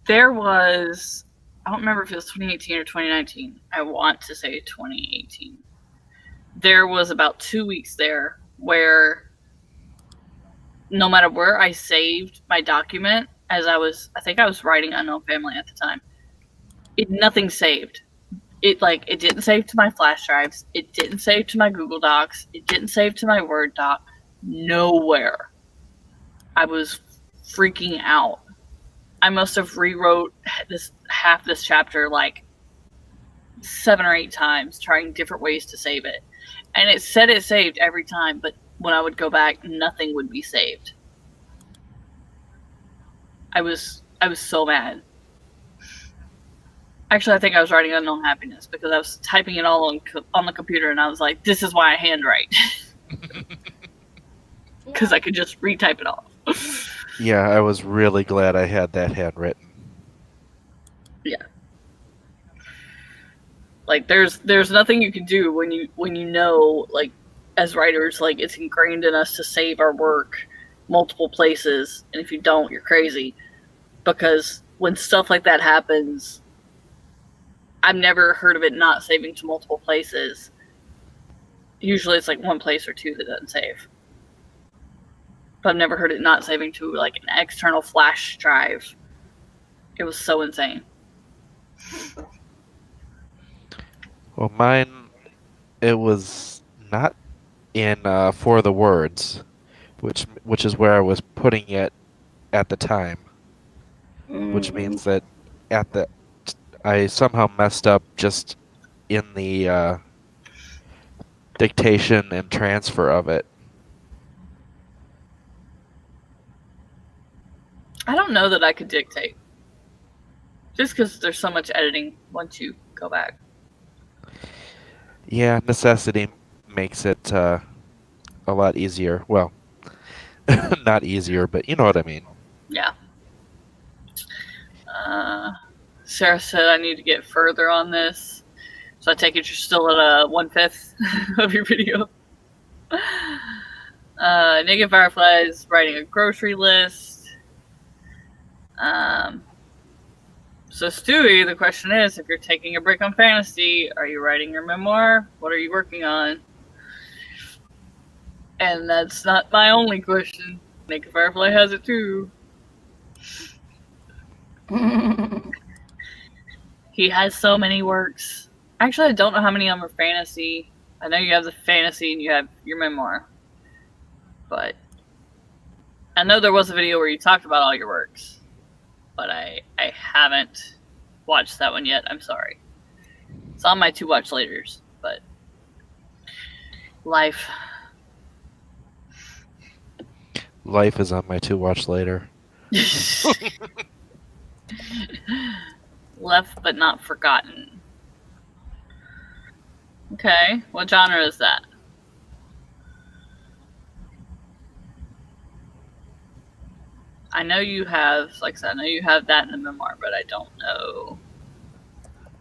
There was, I don't remember if it was 2018 or 2019. I want to say 2018. There was about 2 weeks there where no matter where I saved my document, I think I was writing Unknown Family at the time, nothing saved. It didn't save to my flash drives. It didn't save to my Google Docs. It didn't save to my Word doc. Nowhere. I was freaking out. I must have rewrote half this chapter like 7 or 8 times, trying different ways to save it. And it said it saved every time, but when I would go back, nothing would be saved. I was so mad. Actually, I think I was writing Unknown Happiness because I was typing it all on the computer, and I was like, this is why I handwrite. Because I could just retype it off. Yeah, I was really glad I had that handwritten. Yeah. Like, there's nothing you can do when you know, like, as writers, like, it's ingrained in us to save our work multiple places, and if you don't, you're crazy. Because when stuff like that happens, I've never heard of it not saving to multiple places. Usually it's like one place or two that doesn't save. But I've never heard it not saving to like an external flash drive. It was so insane. Well, mine, it was not in For the Words, which is where I was putting it at the time. Which means that I somehow messed up just in the dictation and transfer of it. I don't know that I could dictate. Just because there's so much editing once you go back. Yeah, necessity makes it a lot easier. Well, not easier, but you know what I mean. Yeah. Sarah said I need to get further on this. So I take it you're still at 1/5 of your video. Naked Fireflies writing a grocery list. So Stewie, the question is, if you're taking a break on fantasy, are you writing your memoir? What are you working on? And that's not my only question. Naked Firefly has it too. He has so many works. Actually, I don't know how many of them are fantasy. I know you have the fantasy and you have your memoir. But I know there was a video where you talked about all your works. But I haven't watched that one yet. I'm sorry. It's on my to watch laters, but life. Life is on my to watch later. Left but not forgotten. Okay, what genre is that? I know you have, like I said, I know you have that in the memoir, but I don't know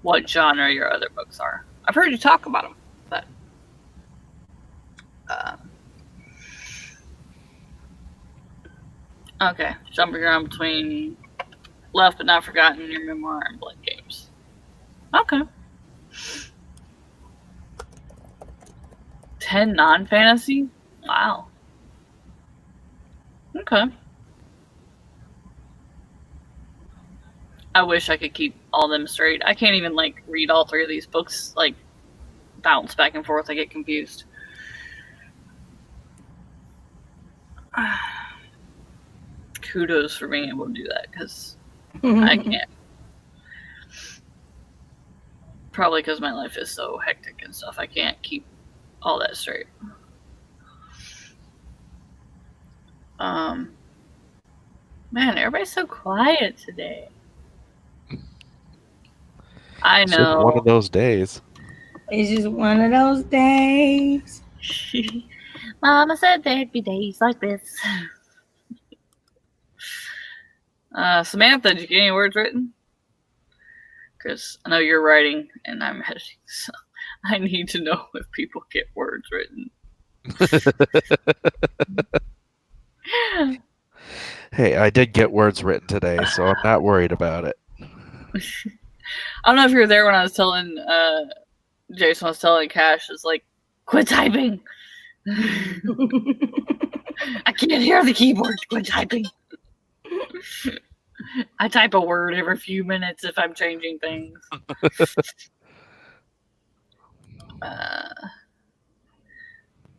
what genre your other books are. I've heard you talk about them, but Okay, jumping around between Left But Not Forgotten, Your Memoir, and Blood Games. Okay. 10 non-fantasy? Wow. Okay. I wish I could keep all them straight. I can't even, like, read all 3 of these books, like, bounce back and forth. I get confused. Kudos for being able to do that, because I can't. Probably because my life is so hectic and stuff. I can't keep all that straight. Man, everybody's so quiet today. I It's just know. one of those days. It's just one of those days. Mama said there'd be days like this. Samantha, did you get any words written? Because I know you're writing and I'm editing, so I need to know if people get words written. Hey, I did get words written today, so I'm not worried about it. I don't know if you were there when I was telling Jayce was telling Cash, is like, quit typing. I can't hear the keyboard. Quit typing. I type a word every few minutes if I'm changing things.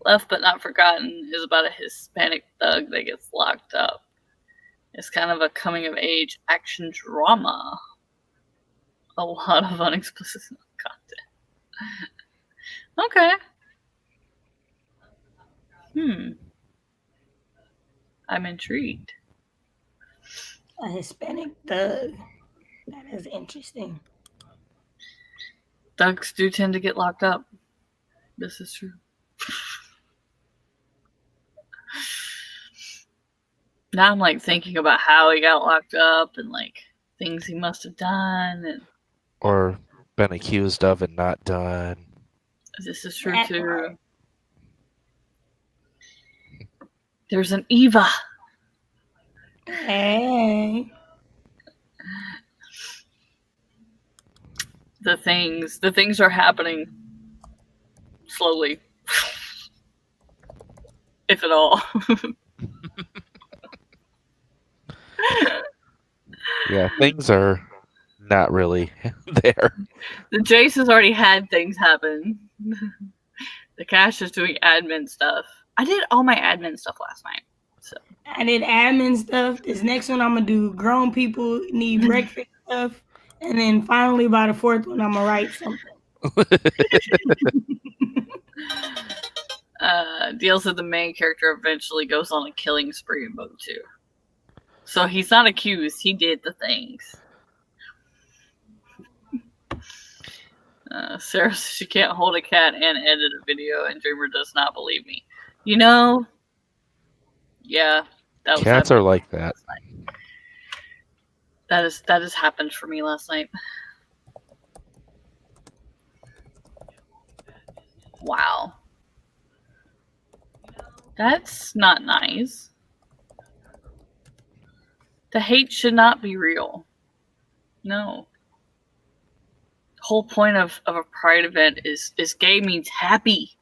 Left But Not Forgotten is about a Hispanic thug that gets locked up. It's kind of a coming-of-age action drama. A lot of unexplicit content. Okay. I'm intrigued. A Hispanic thug. That is interesting. Thugs do tend to get locked up. This is true. Now I'm like thinking about how he got locked up and like things he must have done and Or been accused of and not done. this is true too. There's an Eva. Hey. The things are happening slowly. If at all. Yeah, things are not really there. The Jayce has already had things happen. The Cash is doing admin stuff. I did all my admin stuff last night. So I did admin stuff. This next one I'm gonna do grown people need breakfast stuff. And then finally by the 4th one I'm gonna write something. deals with the main character eventually goes on a killing spree in book 2. So he's not accused, he did the things. Sarah says she can't hold a cat and edit a video, and Dreamer does not believe me. You know, yeah, that was Cats are like that. That has happened for me last night. Wow. That's not nice. The hate should not be real. No. The whole point of a pride event is gay means happy.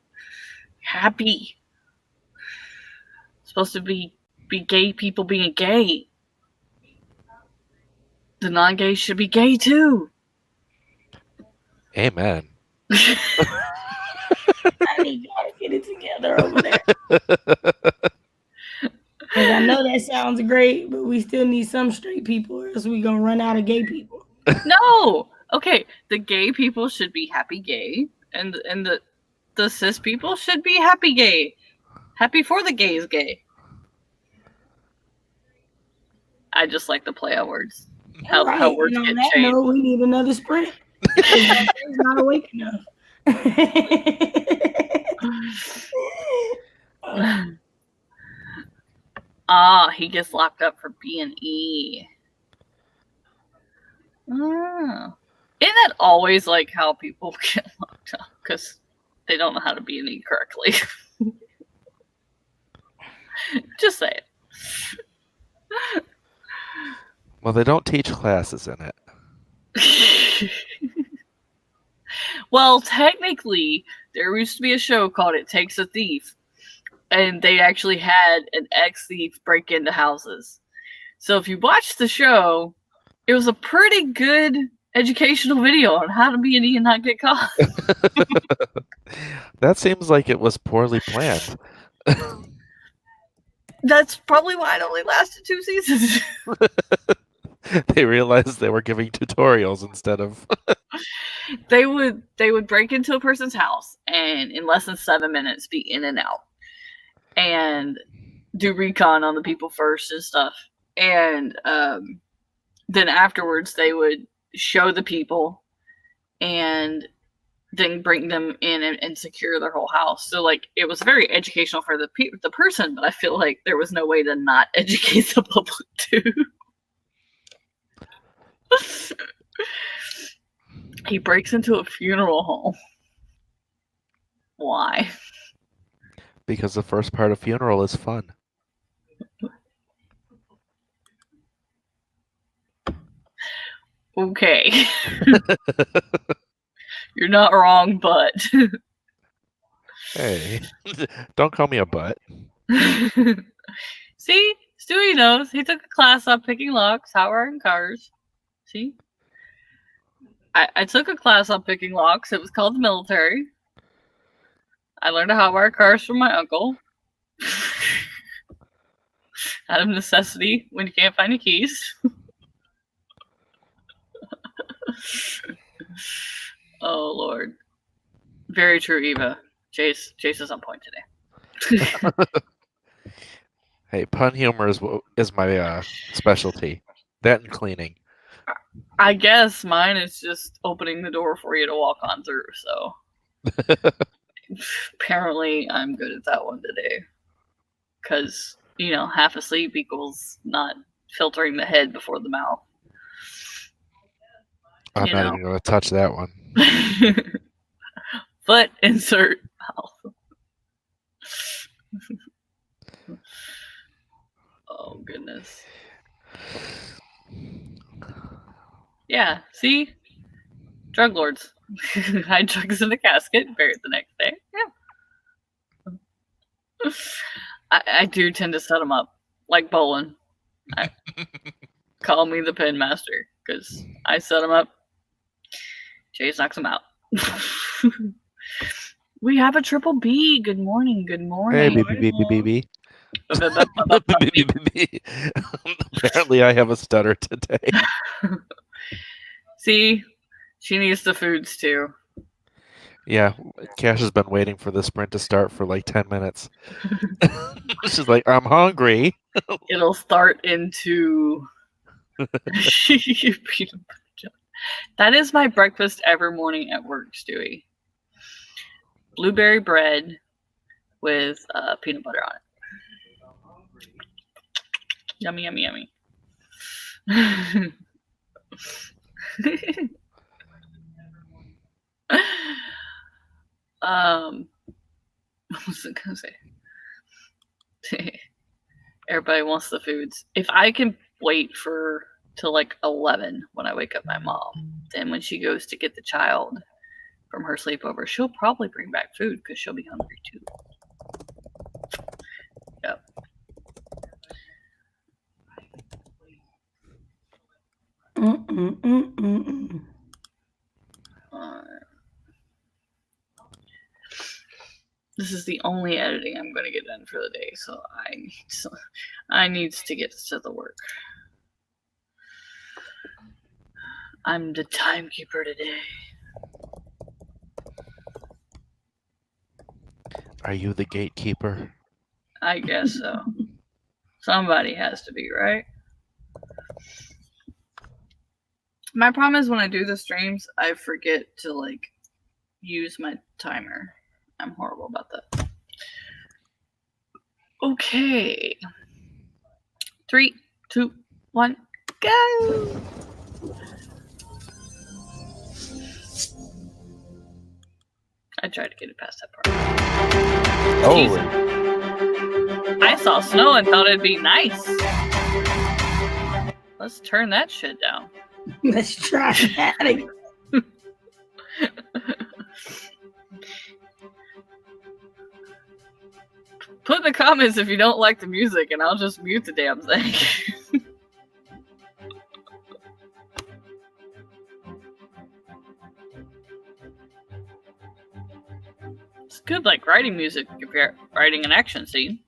Happy. It's supposed to be gay people being gay. The non-gays should be gay too. Amen. I need y'all to get it together over there. Because I know that sounds great, but we still need some straight people, or else we're going to run out of gay people. No! Okay, the gay people should be happy gay, and the cis people should be happy gay. Happy for the gays gay. I just like to play on words. How words and get on that changed. note, we need another sprint. Because not awake enough. He gets locked up for B&E. Oh. Isn't that always like how people get locked up? Because they don't know how to B&E correctly. Just say it. Well, they don't teach classes in it. Well, technically, there used to be a show called It Takes a Thief, and they actually had an ex-thief break into houses. So if you watch the show, it was a pretty good educational video on how to be an E and not get caught. That seems like it was poorly planned. That's probably why it only lasted 2 seasons. They realized they were giving tutorials instead of... They would break into a person's house and in less than 7 minutes be in and out and do recon on the people first and stuff. And then afterwards they would show the people and then bring them in and secure their whole house. So like it was very educational for the person, but I feel like there was no way to not educate the public too. He breaks into a funeral home. Why? Because the first part of funeral is fun. Okay. You're not wrong, but... Hey, don't call me a butt. See? Stewie knows. He took a class on picking locks, how wiring cars. See? I took a class on picking locks. It was called the military. I learned to hotwire cars from my uncle. Out of necessity when you can't find your keys. Oh, Lord. Very true, Eva. Jayce is on point today. Hey, pun humor is my specialty. That and cleaning. I guess mine is just opening the door for you to walk on through, so. Apparently, I'm good at that one today. Because, half asleep equals not filtering the head before the mouth. I'm not even going to touch that one. Foot insert mouth. Oh, goodness. Yeah, see? Drug lords. Hide drugs in a casket, bury it the next day. Yeah. I do tend to set them up, like bowling. Call me the pin master, because I set them up. Jayce knocks them out. We have a triple B. Good morning. Good morning. Hey, BB. Apparently, I have a stutter today. See, she needs the foods too. Yeah, Cash has been waiting for the sprint to start for like 10 minutes. She's like, I'm hungry. It'll start into peanut butter jelly. That is my breakfast every morning at work, Stewie. Blueberry bread with peanut butter on it. Yummy, yummy, yummy. What was I gonna say? Everybody wants the foods. If I can wait till like 11 when I wake up my mom, then when she goes to get the child from her sleepover, she'll probably bring back food because she'll be hungry too. Yep. This is the only editing I'm going to get done for the day, so I need to get to the work. I'm the timekeeper today. Are you the gatekeeper? I guess so. Somebody has to be, right? My problem is when I do the streams, I forget to use my timer. I'm horrible about that. Okay. 3, 2, 1, go! I tried to get it past that part. Oh. Jesus. I saw snow and thought it'd be nice. Let's turn that shit down. Let's try that again. Put in the comments if you don't like the music, and I'll just mute the damn thing. It's good, like writing music if you're writing an action scene.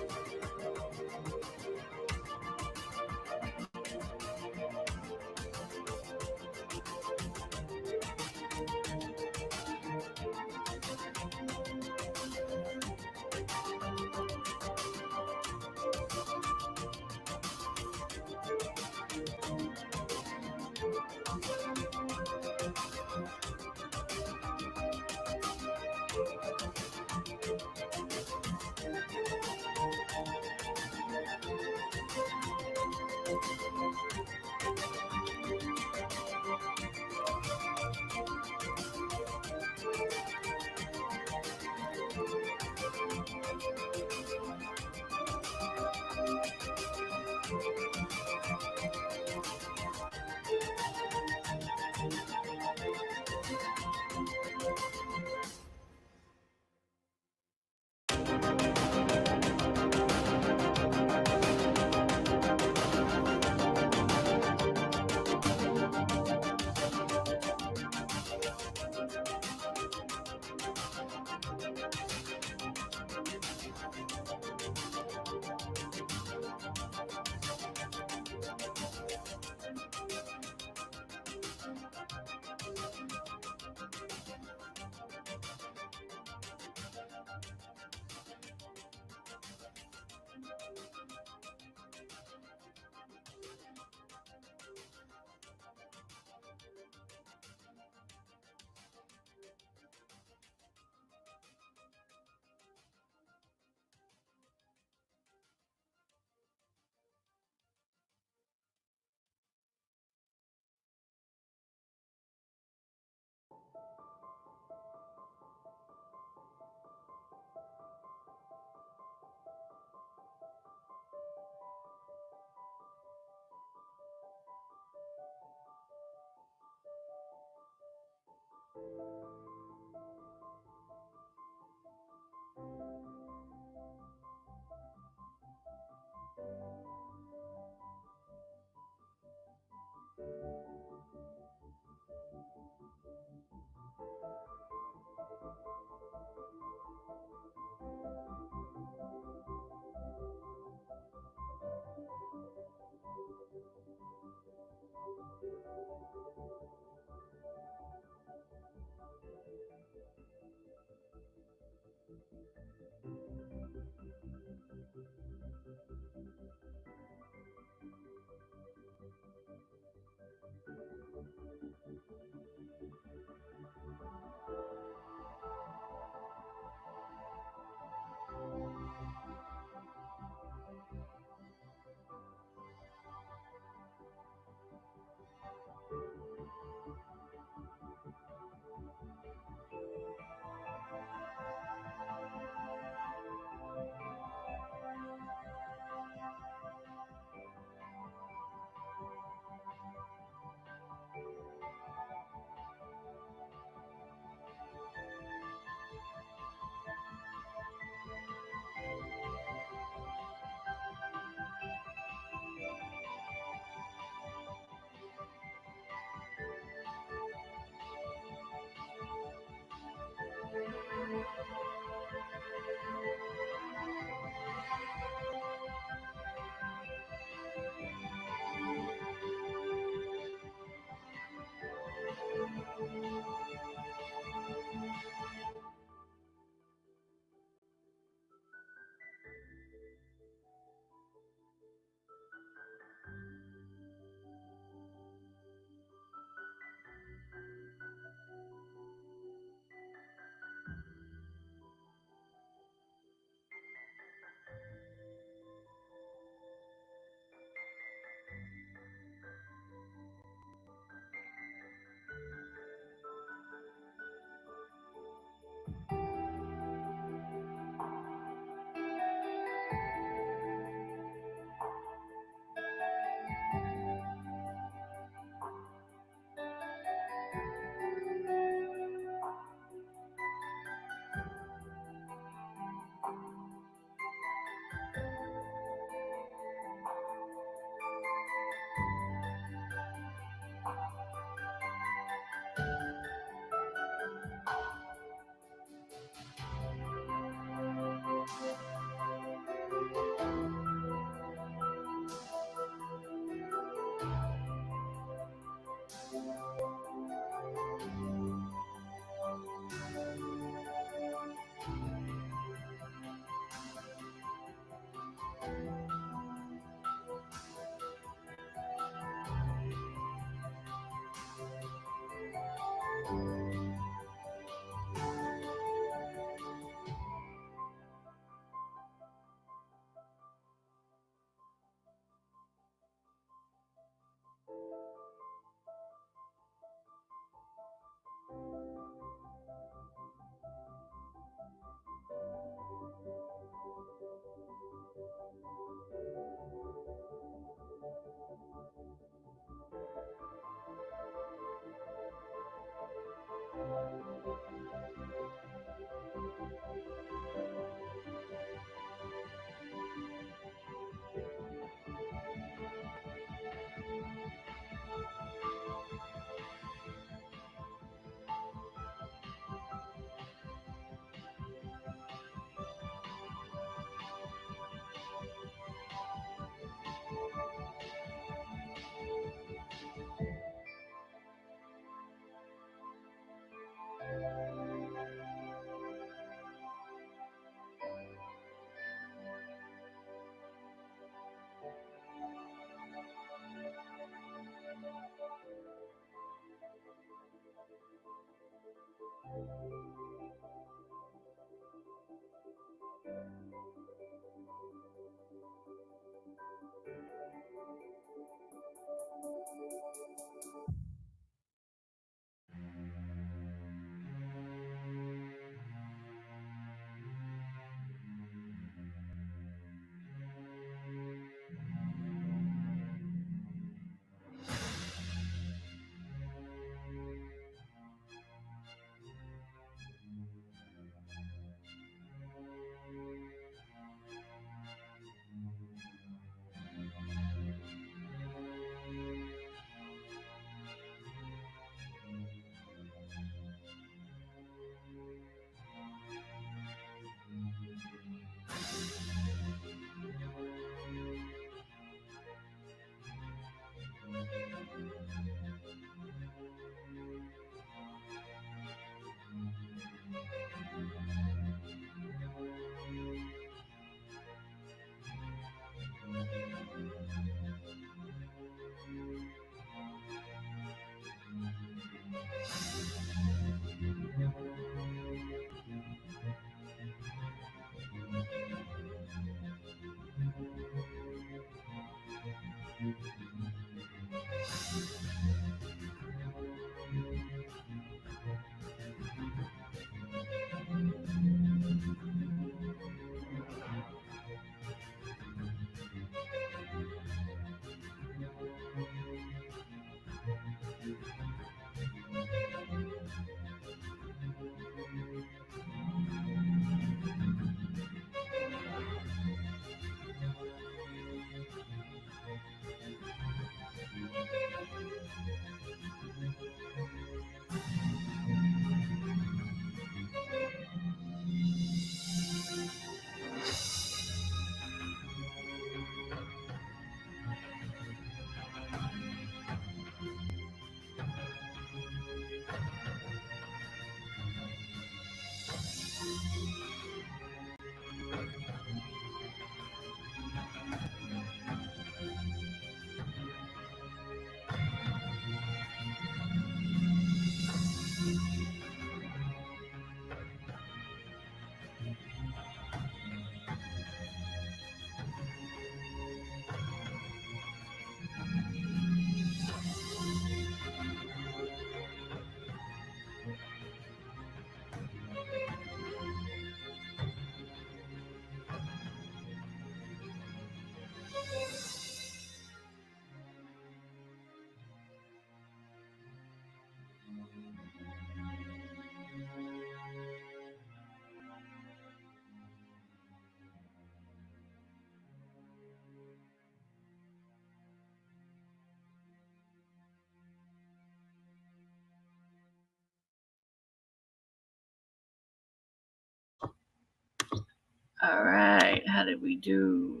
All right, how did we do?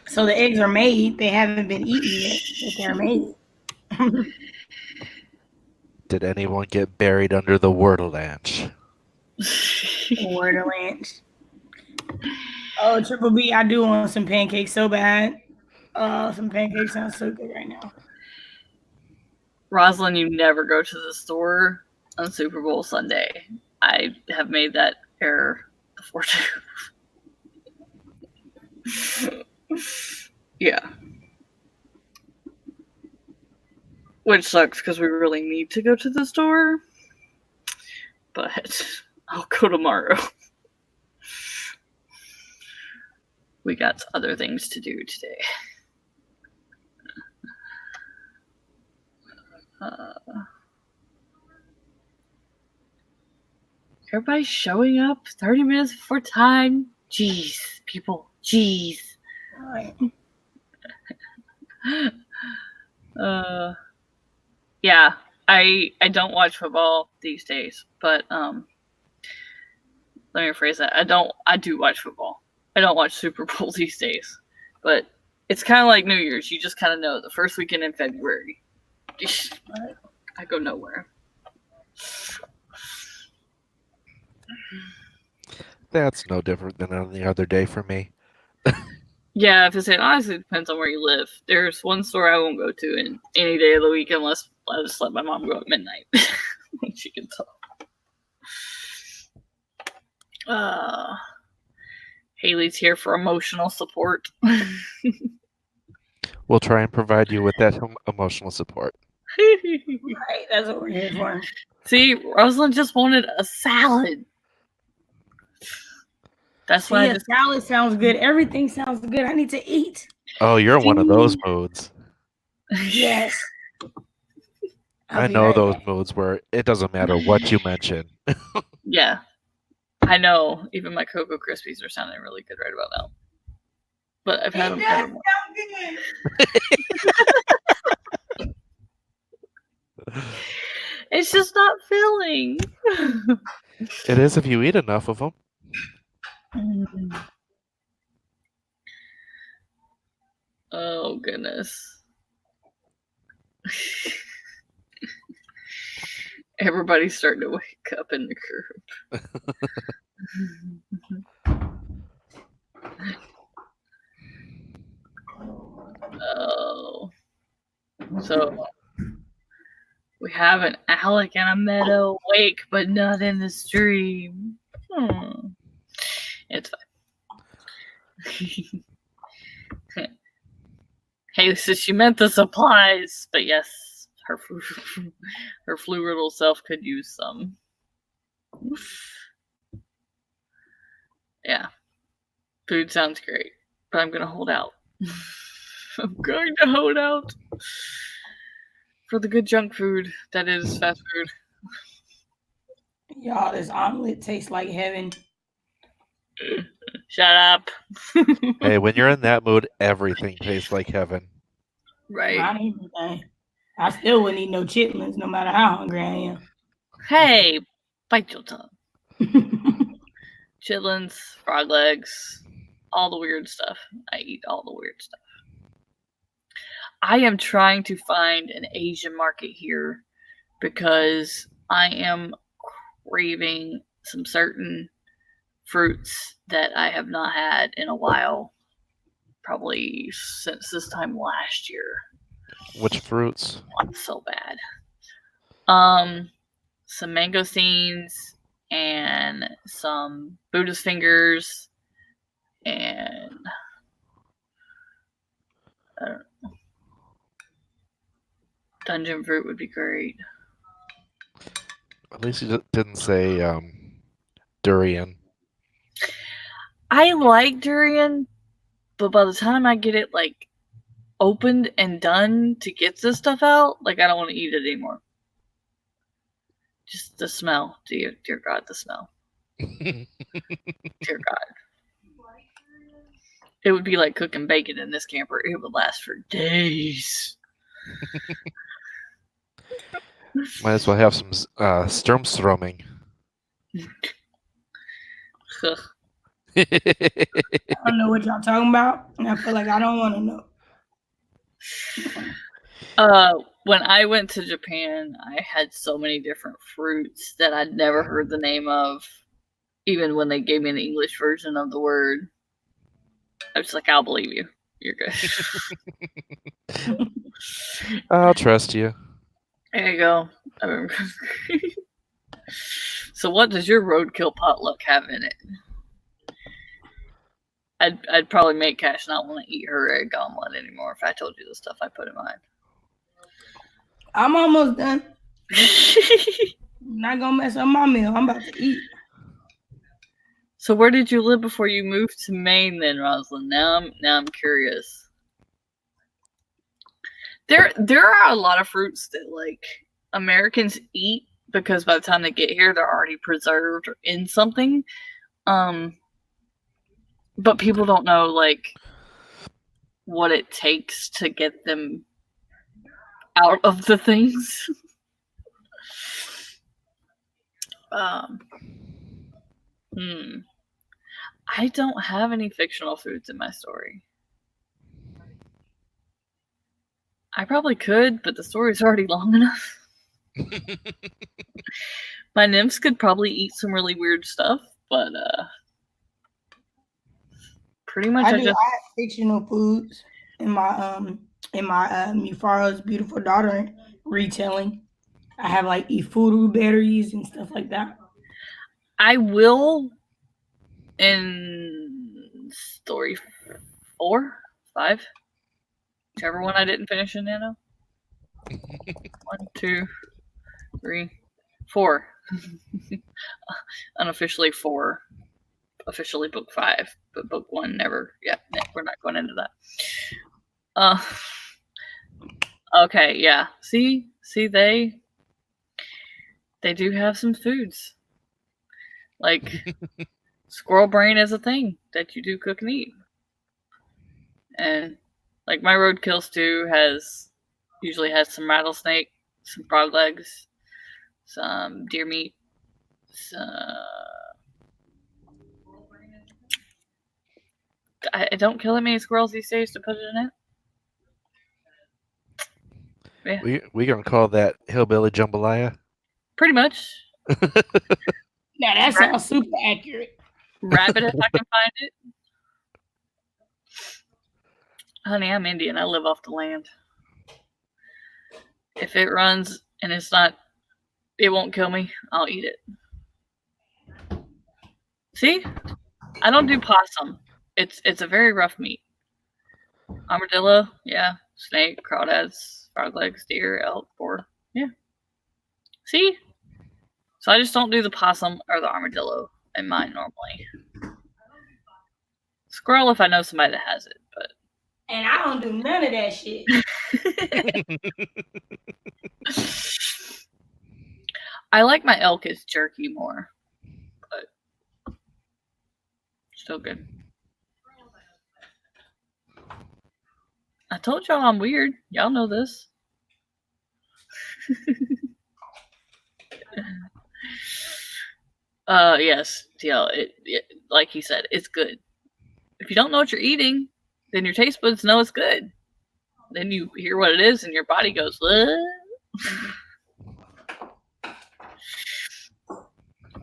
So the eggs are made. They haven't been eaten yet, but they're made. Did anyone get buried under the Wordle-Lanch? Wordle-Lanch. Oh, Triple B, I do want some pancakes so bad. Some pancakes sound so good right now. Rosalind, you never go to the store on Super Bowl Sunday. I have made that error before too. Yeah. Which sucks because we really need to go to the store. But I'll go tomorrow. We got other things to do today. Everybody's showing up 30 minutes before time. Jeez, people. Jeez. Right. Yeah, I don't watch football these days, but let me rephrase that. I do watch football. I don't watch Super Bowl these days, but it's kind of like New Year's. You just kind of know the first weekend in February. I go nowhere. That's no different than any other day for me. Yeah, if it honestly depends on where you live. There's one store I won't go to in any day of the week unless I just let my mom go at midnight. She can tell. Haley's here for emotional support. We'll try and provide you with that emotional support. Right, that's what we're here for. See, Rosalind just wanted a salad. That's why a salad sounds good. Everything sounds good. I need to eat. Oh, you're in one of those moods. Yes. I know those moods where it doesn't matter what you mention. Yeah. I know. Even my Cocoa Krispies are sounding really good right about now. But I've had them sound good. It's just not filling. It is if you eat enough of them. Oh, goodness. Everybody's starting to wake up in the group. Oh. So we have an Alec and a Meadow awake, but not in the stream. It's fine. Hey, so she meant the supplies, but yes, her flu riddle self could use some. Yeah, food sounds great, but I'm gonna hold out. I'm going to hold out for the good junk food that is fast food. Y'all, this omelet tastes like heaven. Shut up. Hey, when you're in that mood, everything tastes like heaven. Right. Not everything. I still wouldn't eat no chitlins no matter how hungry I am. Hey, bite your tongue. Chitlins, frog legs, all the weird stuff. I eat all the weird stuff. I am trying to find an Asian market here because I am craving some certain fruits that I have not had in a while, probably since this time last year. Which fruits? Not so bad. Some mangosteens and some Buddha's fingers and I don't know. Dungeon fruit would be great. At least you didn't say durian. I like durian, But by the time I get it like opened and done to get this stuff out, like I don't want to eat it anymore. Just the smell, dear God, the smell. Dear God. It would be like cooking bacon in this camper. It would last for days. Might as well have some Sturmströmming. I don't know what y'all talking about, and I feel like I don't want to know. When I went to Japan, I had so many different fruits that I'd never heard the name of, even when they gave me an English version of the word. I was like, I'll believe you. You're good. I'll trust you. There you go. So what does your roadkill potluck have in it? I'd probably make Cash not want to eat her egg omelet anymore if I told you the stuff I put in mine. I'm almost done. Not gonna mess up my meal. I'm about to eat. So where did you live before you moved to Maine then, Rosalind? Now I'm curious. There are a lot of fruits that like Americans eat because by the time they get here they're already preserved in something. But people don't know like what it takes to get them out of the things. I don't have any fictional foods in my story. I probably could, but the story's already long enough. My nymphs could probably eat some really weird stuff, but pretty much I have fictional foods in my Mufaro's Beautiful Daughter retelling. I have like ifuru berries and stuff like that. I will in story 4, 5, whichever one I didn't finish in Nano. 1, 2, 3, 4. Unofficially 4. Officially book 5, but book 1 never. Yeah, we're not going into that. Okay, yeah. See, they do have some foods. Like squirrel brain is a thing that you do cook and eat. And like my roadkill stew usually has some rattlesnake, some frog legs, some deer meat, I don't kill that many squirrels these days to put it in it. Yeah. We gonna call that hillbilly jambalaya? Pretty much. Yeah, that sounds super accurate. Rabbit if I can find it. Honey, I'm Indian. I live off the land. If it runs and it won't kill me, I'll eat it. See? I don't do possum. It's a very rough meat. Armadillo, yeah. Snake, crawdads, frog legs, deer, elk, boar. Yeah. See? So I just don't do the possum or the armadillo in mine normally. Squirrel if I know somebody that has it, but. And I don't do none of that shit. I like my elk as jerky more, but still good. I told y'all I'm weird. Y'all know this. Yes, TL. It like he said, it's good. If you don't know what you're eating, then your taste buds know it's good. Then you hear what it is, and your body goes, what?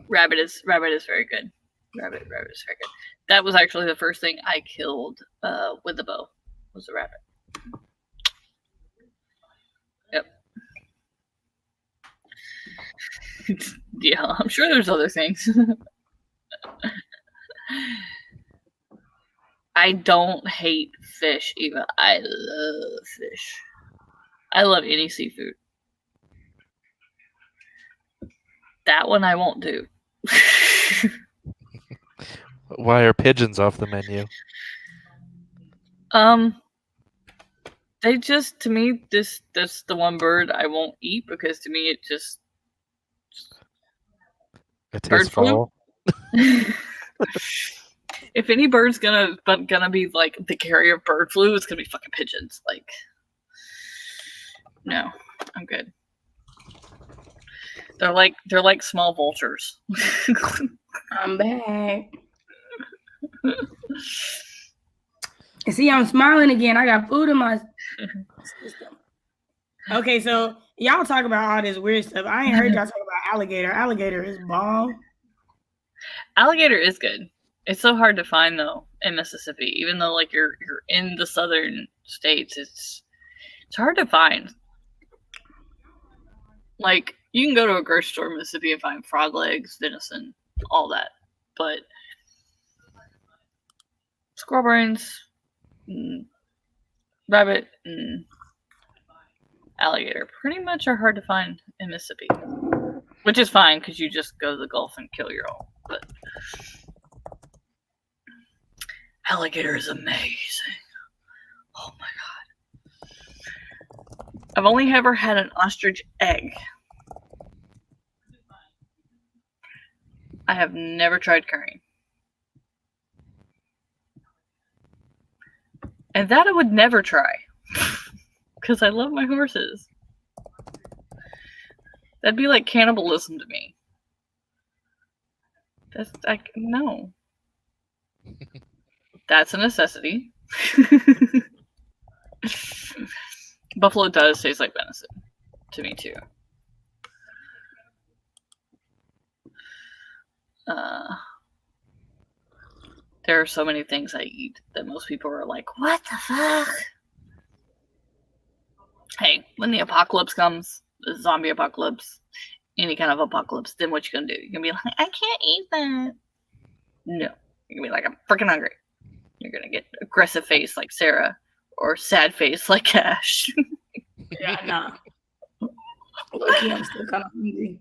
Rabbit is very good. Rabbit is very good. That was actually the first thing I killed with a bow. Was a rabbit. Yep. Yeah, I'm sure there's other things. I don't hate fish even. I love fish. I love any seafood. That one I won't do. Why are pigeons off the menu? They just, to me, that's the one bird I won't eat because to me it just It bird tastes flu. foul. If any bird's gonna be like the carrier of bird flu, it's gonna be fucking pigeons. Like, no, I'm good. They're like small vultures. I'm back. And see, I'm smiling again. I got food in my system. Okay, so y'all talk about all this weird stuff. I ain't heard y'all talk about alligator. Alligator is bomb. Alligator is good. It's so hard to find though in Mississippi, even though like you're in the southern states. It's hard to find. Like you can go to a grocery store in Mississippi and find frog legs, venison, all that, but squirrel brains, rabbit, and alligator pretty much are hard to find in Mississippi, which is fine because you just go to the Gulf and kill your own. But alligator is amazing. Oh my god! I've only ever had an ostrich egg. I have never tried currying. And that I would never try. Because I love my horses. That'd be like cannibalism to me. That's like, no. That's a necessity. Buffalo does taste like venison. To me too. There are so many things I eat that most people are like, what the fuck? Hey, when the apocalypse comes, the zombie apocalypse, any kind of apocalypse, then what you gonna do? You're gonna be like, I can't eat that. No. You're gonna be like, I'm freaking hungry. You're gonna get aggressive face like Sarah, or sad face like Cash. Yeah, nah. Low-key, I'm still kind of hungry.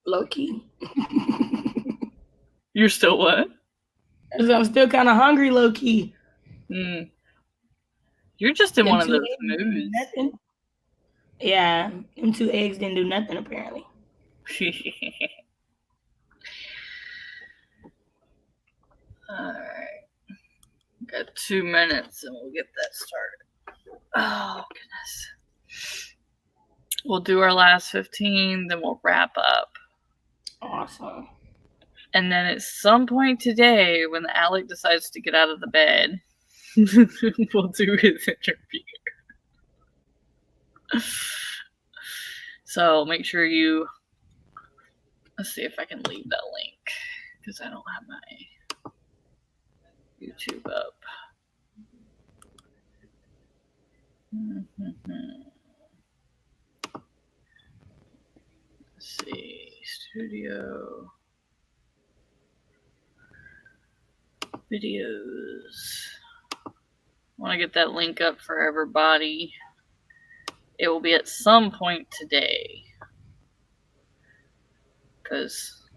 Low-key. You're still what? I'm still kind of hungry, low-key. You're just in one of those moods. Nothing. Yeah, them 2 eggs didn't do nothing, apparently. Alright. Got 2 minutes and we'll get that started. Oh, goodness. We'll do our last 15, then we'll wrap up. Awesome. And then at some point today, when Alec decides to get out of the bed, we'll do his interview. So make sure you... Let's see if I can leave that link, because I don't have my YouTube up. Let's see, studio videos. Want to get that link up for everybody. It will be at some point today, because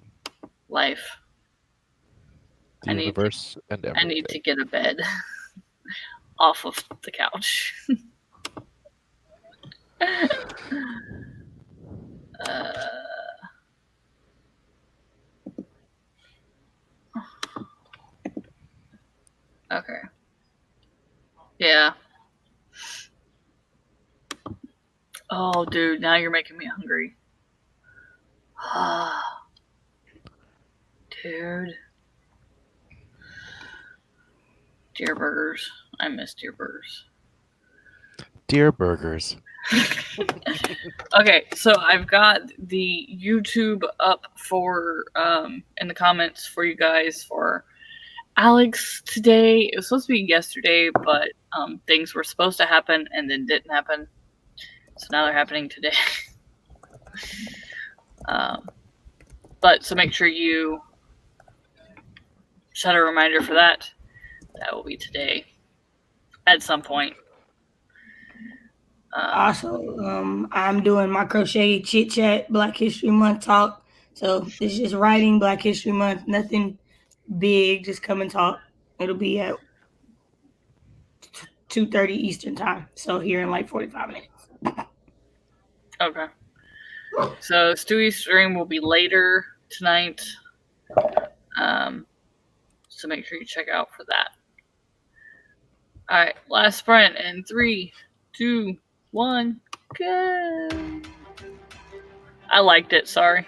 life. The universe and everything. I need to get a bed off of the couch. Okay. Yeah. Oh, dude, now you're making me hungry. Dude. Deer burgers. I miss deer burgers. Deer burgers. Okay, so I've got the YouTube up for in the comments for you guys for Alex today. It was supposed to be yesterday, but things were supposed to happen and then didn't happen. So now they're happening today. But so make sure you set a reminder for that. That will be today at some point. Also, I'm doing my crochet chit chat Black History Month talk. So it's just writing Black History Month, nothing big, just come and talk. It'll be at 2:30 Eastern time. So here in like 45 minutes. Okay. So Stewie's stream will be later tonight. So make sure you check out for that. Alright, last sprint in 3, 2, 1, go. I liked it, sorry.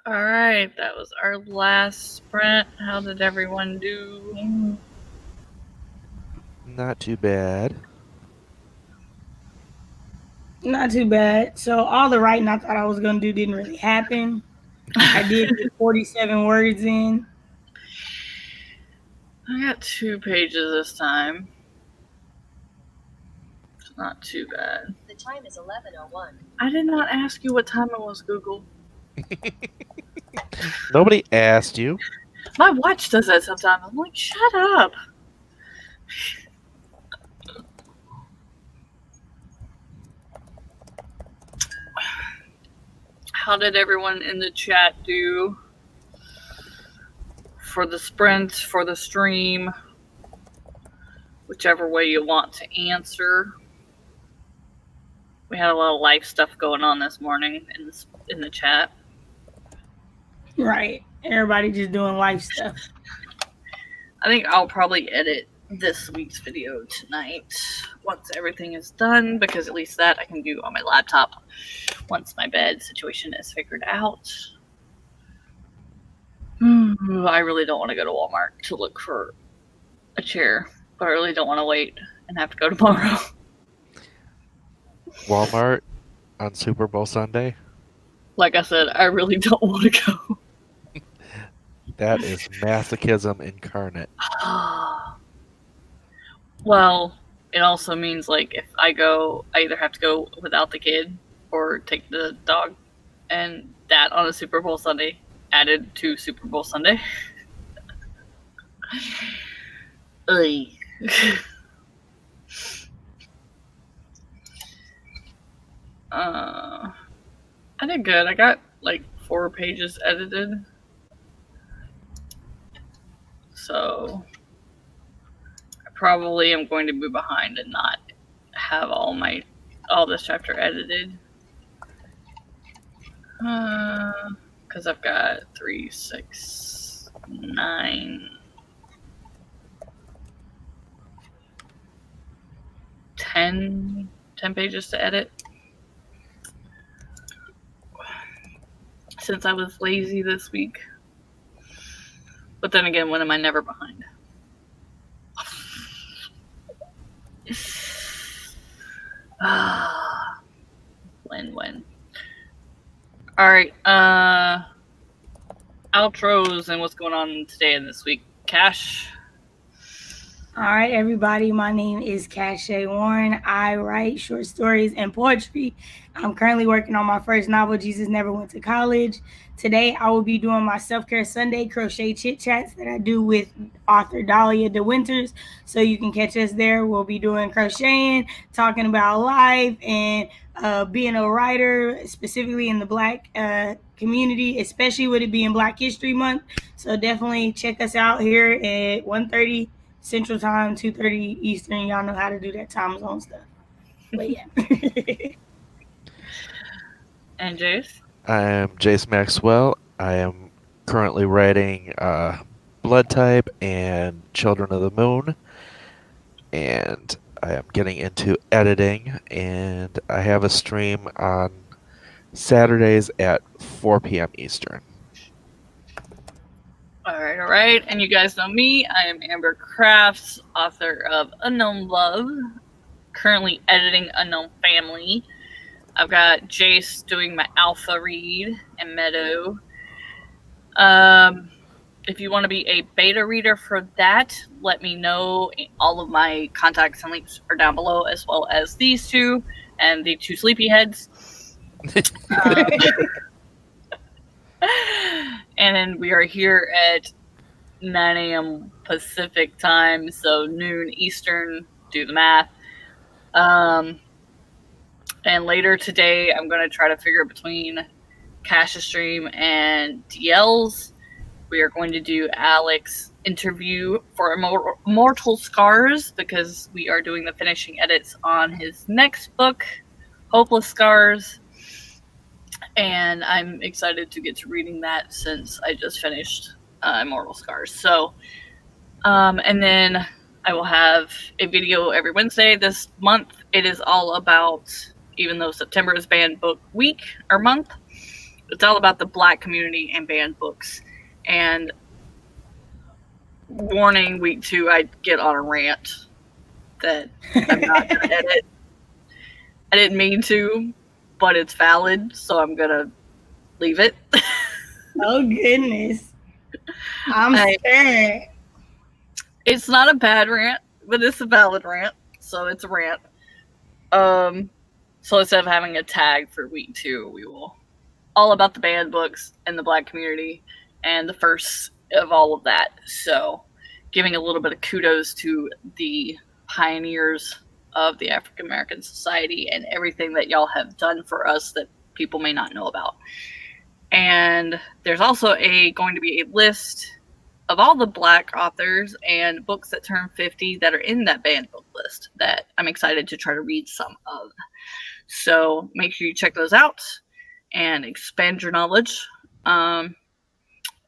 Alright, that was our last sprint. How did everyone do? Not too bad. Not too bad. So all the writing I thought I was gonna do didn't really happen. I did get 47 words in. I got 2 pages this time. It's not too bad. The time is 11:01. I did not ask you what time it was, Google. Nobody asked you. My watch does that sometimes. I'm like, shut up. How did everyone in the chat do for the sprint, for the stream? Whichever way you want to answer. We had a lot of life stuff going on this morning in the chat. Right. Everybody just doing life stuff. I think I'll probably edit this week's video tonight once everything is done, because at least that I can do on my laptop once my bed situation is figured out. I really don't want to go to Walmart to look for a chair, but I really don't want to wait and have to go tomorrow. Walmart on Super Bowl Sunday? Like I said, I really don't want to go. That is masochism incarnate. Well, it also means, like, if I go, I either have to go without the kid or take the dog. And that on a Super Bowl Sunday added to Super Bowl Sunday. Ugh. I did good. I got like 4 pages edited. So I probably am going to be behind and not have all this chapter edited. Because I've got 3, 6, 9, 10 pages to edit. Since I was lazy this week. But then again, when am I never behind? When? Alright, outros and what's going on today and this week. Cash? All right, everybody. My name is Kashay Warren. I write short stories and poetry. I'm currently working on my first novel, Jesus Never Went to College. Today, I will be doing my Self-Care Sunday crochet chit chats that I do with author Dahlia DeWinters. So you can catch us there. We'll be doing crocheting, talking about life, and being a writer, specifically in the Black community, especially with it being Black History Month. So definitely check us out here at 1:30 Central Time, 2:30 Eastern. Y'all know how to do that time zone stuff. But yeah. And Jayce? I am Jayce Maxwell. I am currently writing Blood Type and Children of the Moon. And I am getting into editing. And I have a stream on Saturdays at 4 p.m. Eastern. Alright. And you guys know me. I am Amber Crafts, author of Unknown Love, currently editing Unknown Family. I've got Jayce doing my alpha read and Meadow. If you want to be a beta reader for that, let me know. All of my contacts and links are down below, as well as these two and the 2 sleepyheads. And then we are here at 9 a.m. Pacific time, so noon Eastern. Do the math. And later today, I'm going to try to figure between Cash's stream and DL's. We are going to do Alec's interview for Immortal Scars, because we are doing the finishing edits on his next book, Hopeless Scars. And I'm excited to get to reading that since I just finished Immortal Scars. So, and then I will have a video every Wednesday. This month, it is all about, even though September is banned book week or month, it's all about the Black community and banned books. And warning, week 2, I get on a rant that I'm not going to edit. I didn't mean to, but it's valid, so I'm going to leave it. Oh, goodness. I'm scared. It's not a bad rant, but it's a valid rant, so it's a rant. So instead of having a tag for week 2, we will all about the banned books and the Black community and the first of all of that. So giving a little bit of kudos to the pioneers of the African American society and everything that y'all have done for us that people may not know about. And there's also going to be a list of all the Black authors and books that turn 50 that are in that banned book list that I'm excited to try to read some of. So make sure you check those out and expand your knowledge. And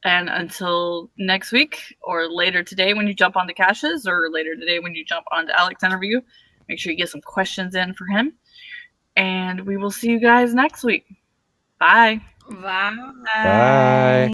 until next week, or later today when you jump onto Cash's, or later today when you jump onto Alec's interview, make sure you get some questions in for him. And we will see you guys next week. Bye. Bye. Bye.